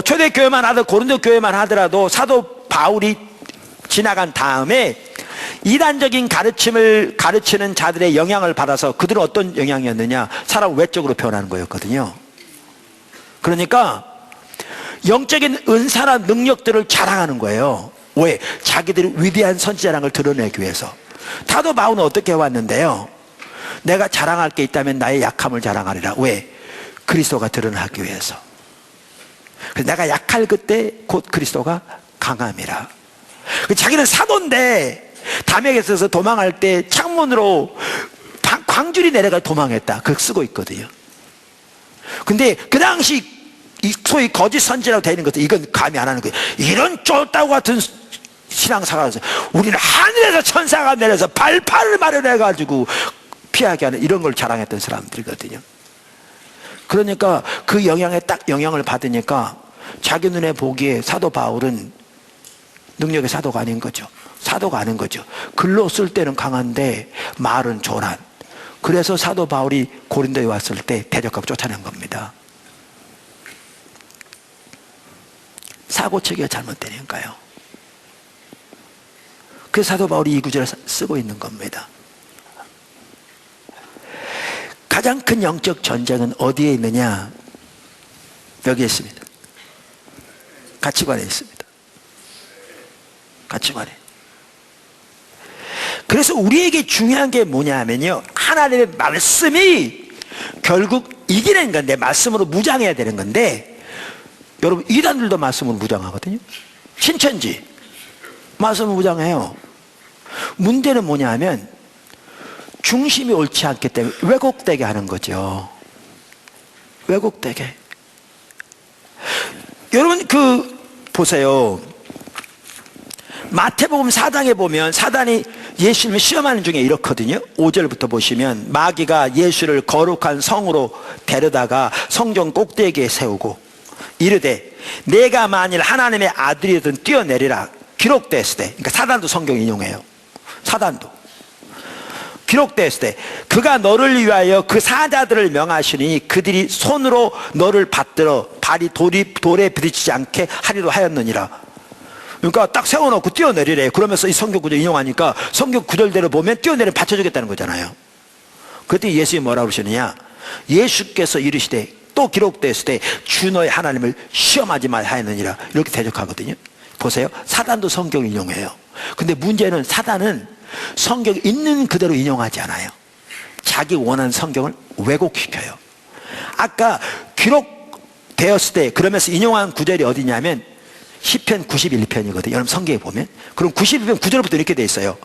A: 초대교회만 하더라도 고린도 교회만 하더라도 사도 바울이 지나간 다음에 이단적인 가르침을 가르치는 자들의 영향을 받아서 그들은 어떤 영향이었느냐? 사람을 외적으로 변하는 거였거든요. 그러니까 영적인 은사나 능력들을 자랑하는 거예요. 왜? 자기들이 위대한 선지자라는 걸 드러내기 위해서. 사도 바울은 어떻게 해왔는데요? 내가 자랑할 게 있다면 나의 약함을 자랑하리라. 왜? 그리스도가 드러나기 위해서. 그래서 내가 약할 그때 곧 그리스도가 강함이라. 자기는 사도인데 담에게서 도망할 때 창문으로 광줄이 내려가 도망했다. 그걸 쓰고 있거든요. 근데 그 당시 소위 거짓 선지라고 되어 있는 것도 이건 감히 안 하는 거예요. 이런 쫄따구 같은 신앙사가 우리는 하늘에서 천사가 내려서 발판을 마련해가지고 피하게 하는 이런 걸 자랑했던 사람들이거든요. 그러니까 그 영향에 딱 영향을 받으니까 자기 눈에 보기에 사도 바울은 능력의 사도가 아닌 거죠. 사도가 아닌 거죠. 글로 쓸 때는 강한데 말은 조란. 그래서 사도 바울이 고린도에 왔을 때 대적하고 쫓아낸 겁니다. 사고체계가 잘못되니까요. 그래서 사도 바울이 이 구절을 쓰고 있는 겁니다. 가장 큰 영적 전쟁은 어디에 있느냐? 여기에 있습니다. 가치관에 있습니다. 가치관에. 그래서 우리에게 중요한 게 뭐냐 하면요, 하나님의 말씀이 결국 이기는 건데, 말씀으로 무장해야 되는 건데, 여러분 이단들도 말씀으로 무장하거든요. 신천지 말씀으로 무장해요. 문제는 뭐냐 하면 중심이 옳지 않기 때문에 왜곡되게 하는 거죠. 왜곡되게. 여러분 보세요. 마태복음 4장에 보면 사단이 예수님을 시험하는 중에 이렇거든요. 5절부터 보시면 마귀가 예수를 거룩한 성으로 데려다가 성전 꼭대기에 세우고 이르되 내가 만일 하나님의 아들이든 뛰어내리라 기록되었을 때, 그러니까 사단도 성경 인용해요. 사단도 기록되었을 때 그가 너를 위하여 그 사자들을 명하시니 그들이 손으로 너를 받들어 발이 돌에 부딪히지 않게 하리로 하였느니라. 그러니까 딱 세워놓고 뛰어내리래. 그러면서 이 성경 구절 인용하니까 성경 구절대로 보면 뛰어내려 받쳐주겠다는 거잖아요. 그때 예수님이 뭐라고 그러시느냐? 예수께서 이르시되 또 기록되었을 때 주 너의 하나님을 시험하지 말라 하였느니라. 이렇게 대적하거든요. 보세요. 사단도 성경 인용해요. 근데 문제는 사단은 성경 있는 그대로 인용하지 않아요. 자기 원하는 성경을 왜곡시켜요. 아까 기록되었을 때 그러면서 인용한 구절이 어디냐면 시편 91편이거든요. 여러분 성경에 보면. 그럼 91편 9절부터 이렇게 돼 있어요.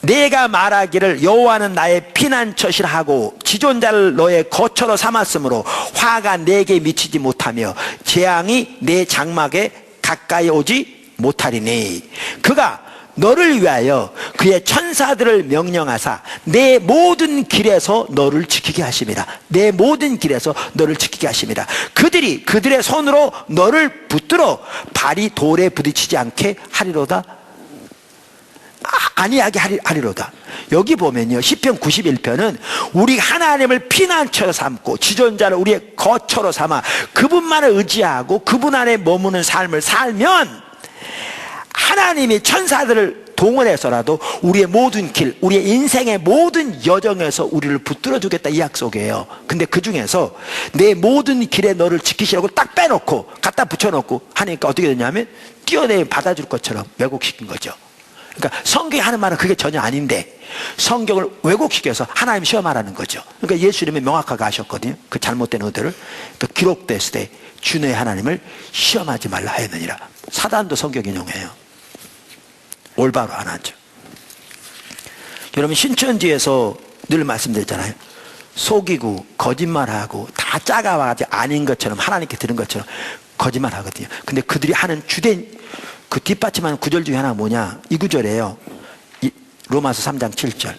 A: 내가 말하기를 여호와는 나의 피난처시라 하고 지존자를 너의 거처로 삼았으므로 화가 내게 미치지 못하며 재앙이 내 장막에 가까이 오지 못하리니 그가 너를 위하여 그의 천사들을 명령하사 내 모든 길에서 너를 지키게 하심이라. 내 모든 길에서 너를 지키게 하심이라. 그들이 그들의 손으로 너를 붙들어 발이 돌에 부딪히지 않게 하리로다. 아니하게 하리로다. 여기 보면요, 시편 91편은 우리 하나님을 피난처로 삼고 지존자를 우리의 거처로 삼아 그분만을 의지하고 그분 안에 머무는 삶을 살면 하나님이 천사들을 동원해서라도 우리의 모든 길, 우리의 인생의 모든 여정에서 우리를 붙들어 주겠다, 이 약속이에요. 근데 그 중에서 내 모든 길에 너를 지키시라고 딱 빼놓고 갖다 붙여놓고 하니까 어떻게 되냐면 뛰어내면 받아줄 것처럼 왜곡시킨 거죠. 그러니까 성경이 하는 말은 그게 전혀 아닌데 성경을 왜곡시켜서 하나님 시험하라는 거죠. 그러니까 예수님이 명확하게 하셨거든요. 그 잘못된 의도를. 그 기록됐을 때 주 너의 하나님을 시험하지 말라 하였느니라. 사단도 성경 인용해요. 올바로 안 하죠. 여러분 신천지에서 늘 말씀드렸잖아요. 속이고 거짓말하고 다 짜가와가지고 아닌 것처럼 하나님께 들은 것처럼 거짓말하거든요. 근데 그들이 하는 주된 그 뒷받침하는 구절 중에 하나가 뭐냐? 이 구절이에요. 로마서 3장 7절.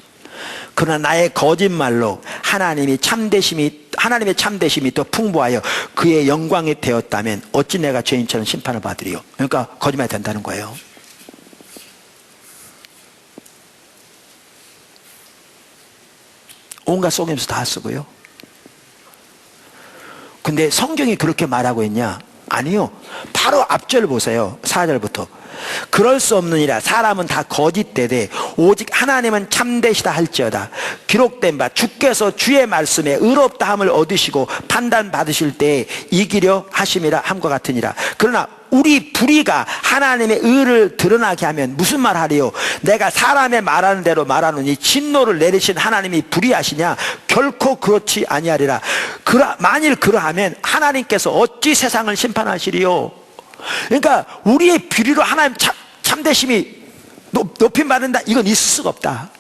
A: 그러나 나의 거짓말로 하나님의 참되심이 더 풍부하여 그의 영광이 되었다면 어찌 내가 죄인처럼 심판을 받으리요. 그러니까 거짓말이 된다는 거예요. 온갖 속임수 다 쓰고요. 근데 성경이 그렇게 말하고 있냐? 아니요. 바로 앞절 보세요. 4절부터. 그럴 수 없느니라. 사람은 다 거짓되되 오직 하나님은 참되시다 할지어다. 기록된 바 주께서 주의 말씀에 의롭다함을 얻으시고 판단 받으실 때 이기려 하심이라 함과 같으니라. 그러나 우리 불의가 하나님의 의를 드러나게 하면 무슨 말 하리요? 내가 사람의 말하는 대로 말하노니 진노를 내리신 하나님이 불의하시냐? 결코 그렇지 아니하리라. 만일 그러하면 하나님께서 어찌 세상을 심판하시리요? 그러니까 우리의 불의로 하나님 참되심이 높임 받는다, 이건 있을 수가 없다.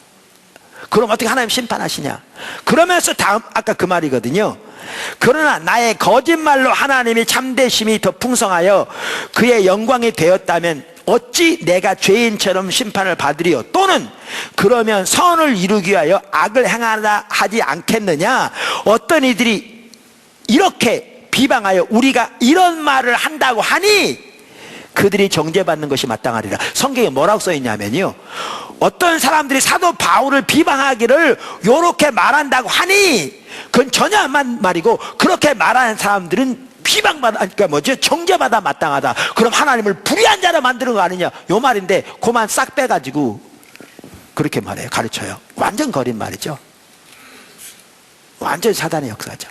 A: 그럼 어떻게 하나님 심판하시냐? 그러면서 다음 아까 그 말이거든요. 그러나 나의 거짓말로 하나님이 참되심이 더 풍성하여 그의 영광이 되었다면 어찌 내가 죄인처럼 심판을 받으리요? 또는 그러면 선을 이루기 위하여 악을 행하다 하지 않겠느냐? 어떤 이들이 이렇게 비방하여 우리가 이런 말을 한다고 하니 그들이 정죄받는 것이 마땅하리라. 성경에 뭐라고 써있냐면요, 어떤 사람들이 사도 바울을 비방하기를 요렇게 말한다고 하니 그건 전혀 안 맞는 말이고, 그렇게 말하는 사람들은 비방받아, 그러니까 뭐죠? 정죄받아 마땅하다. 그럼 하나님을 불의한 자로 만드는 거 아니냐, 요 말인데 그만 싹 빼가지고 그렇게 말해요. 가르쳐요. 완전 거린 말이죠. 완전 사단의 역사죠.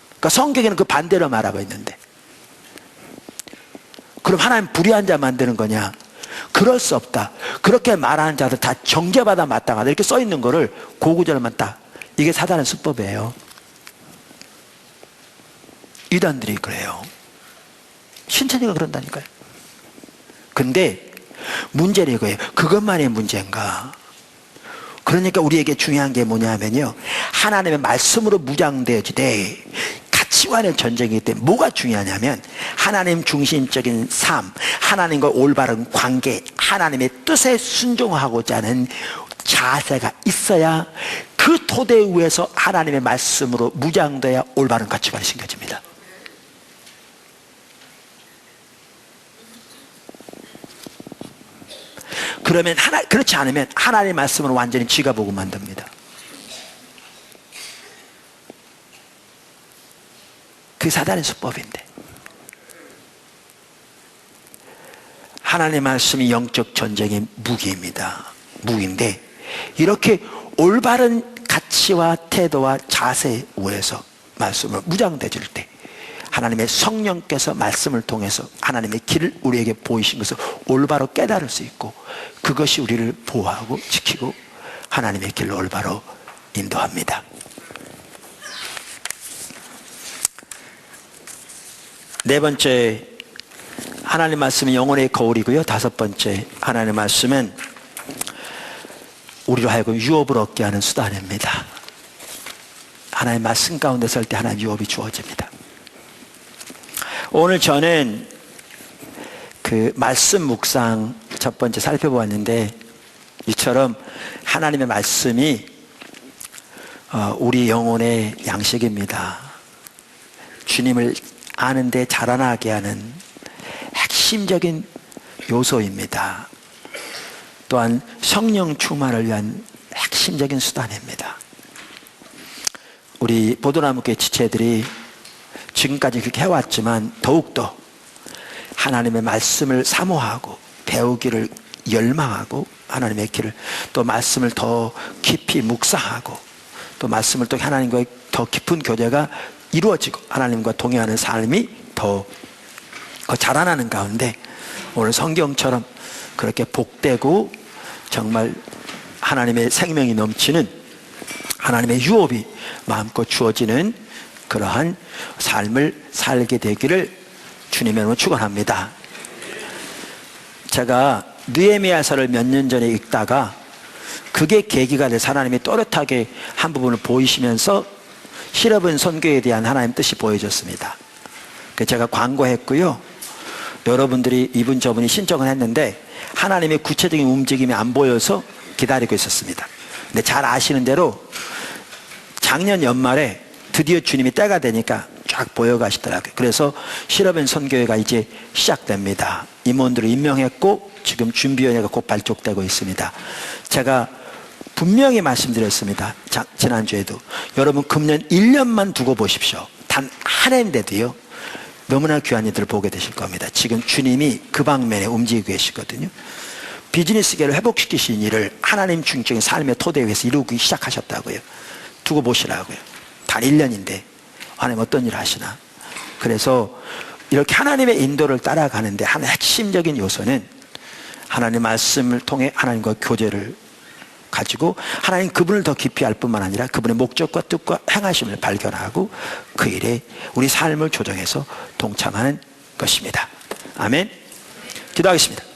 A: 그러니까 성경에는 그 반대로 말하고 있는데, 그럼 하나님 불의한 자 만드는 거냐? 그럴 수 없다. 그렇게 말하는 자들 다 정죄받아 마땅하다, 이렇게 써 있는 거를 고구절만 딱, 이게 사단의 수법이에요. 이단들이 그래요. 신천지가 그런다니까요. 근데 문제는 이거예요. 그것만이 문제인가? 그러니까 우리에게 중요한 게 뭐냐면요, 하나님의 말씀으로 무장되어지되 가치관의 전쟁이기 때문에 뭐가 중요하냐면 하나님 중심적인 삶, 하나님과 올바른 관계, 하나님의 뜻에 순종하고자 하는 자세가 있어야 그 토대 위에서 하나님의 말씀으로 무장돼야 올바른 가치관이 생겨집니다. 그러면 그렇지 않으면 하나님의 말씀으로 완전히 지가 보고 만듭니다. 그게 사단의 수법인데, 하나님의 말씀이 영적 전쟁의 무기입니다. 무기인데, 이렇게 올바른 가치와 태도와 자세 위에서 말씀을 무장되질 때 하나님의 성령께서 말씀을 통해서 하나님의 길을 우리에게 보이신 것을 올바로 깨달을 수 있고, 그것이 우리를 보호하고 지키고 하나님의 길로 올바로 인도합니다. 네 번째, 하나님 말씀은 영혼의 거울이고요. 다섯 번째, 하나님 말씀은 우리로 하여금 유업을 얻게 하는 수단입니다. 하나님 말씀 가운데 설 때 하나님 유업이 주어집니다. 오늘 저는 그 말씀 묵상 첫 번째 살펴보았는데, 이처럼 하나님의 말씀이 우리 영혼의 양식입니다. 주님을 아는데 자라나게 하는 핵심적인 요소입니다. 또한 성령 충만을 위한 핵심적인 수단입니다. 우리 보도나무교회 지체들이 지금까지 그렇게 해왔지만 더욱더 하나님의 말씀을 사모하고 배우기를 열망하고 하나님의 길을, 또 말씀을 더 깊이 묵상하고 또 말씀을 또 하나님과의 더 깊은 교제가 이루어지고 하나님과 동행하는 삶이 더 자라나는 가운데 오늘 성경처럼 그렇게 복되고 정말 하나님의 생명이 넘치는 하나님의 유업이 마음껏 주어지는 그러한 삶을 살게 되기를 주님의 이름으로 축원합니다. 제가 느헤미야서를 몇 년 전에 읽다가 그게 계기가 돼서 하나님이 또렷하게 한 부분을 보이시면서 실업은 선교에 대한 하나님 뜻이 보여졌습니다. 제가 광고했고요. 여러분들이 이분 저분이 신청을 했는데 하나님의 구체적인 움직임이 안 보여서 기다리고 있었습니다. 근데 잘 아시는 대로 작년 연말에 드디어 주님이 때가 되니까 쫙 보여가시더라고요. 그래서 실업은 선교회가 이제 시작됩니다. 임원들을 임명했고 지금 준비위원회가 곧 발족되고 있습니다. 제가 분명히 말씀드렸습니다. 지난주에도. 여러분 금년 1년만 두고 보십시오. 단 한 해인데도요, 너무나 귀한 일들을 보게 되실 겁니다. 지금 주님이 그 방면에 움직이고 계시거든요. 비즈니스계를 회복시키신 일을 하나님 중적인 삶의 토대 위에서 이루기 시작하셨다고요. 두고 보시라고요. 단 1년인데 하나님 어떤 일을 하시나. 그래서 이렇게 하나님의 인도를 따라가는데 한 핵심적인 요소는 하나님의 말씀을 통해 하나님과 교제를 가지고 하나님 그분을 더 깊이 알 뿐만 아니라 그분의 목적과 뜻과 행하심을 발견하고 그 일에 우리 삶을 조정해서 동참하는 것입니다. 아멘. 기도하겠습니다.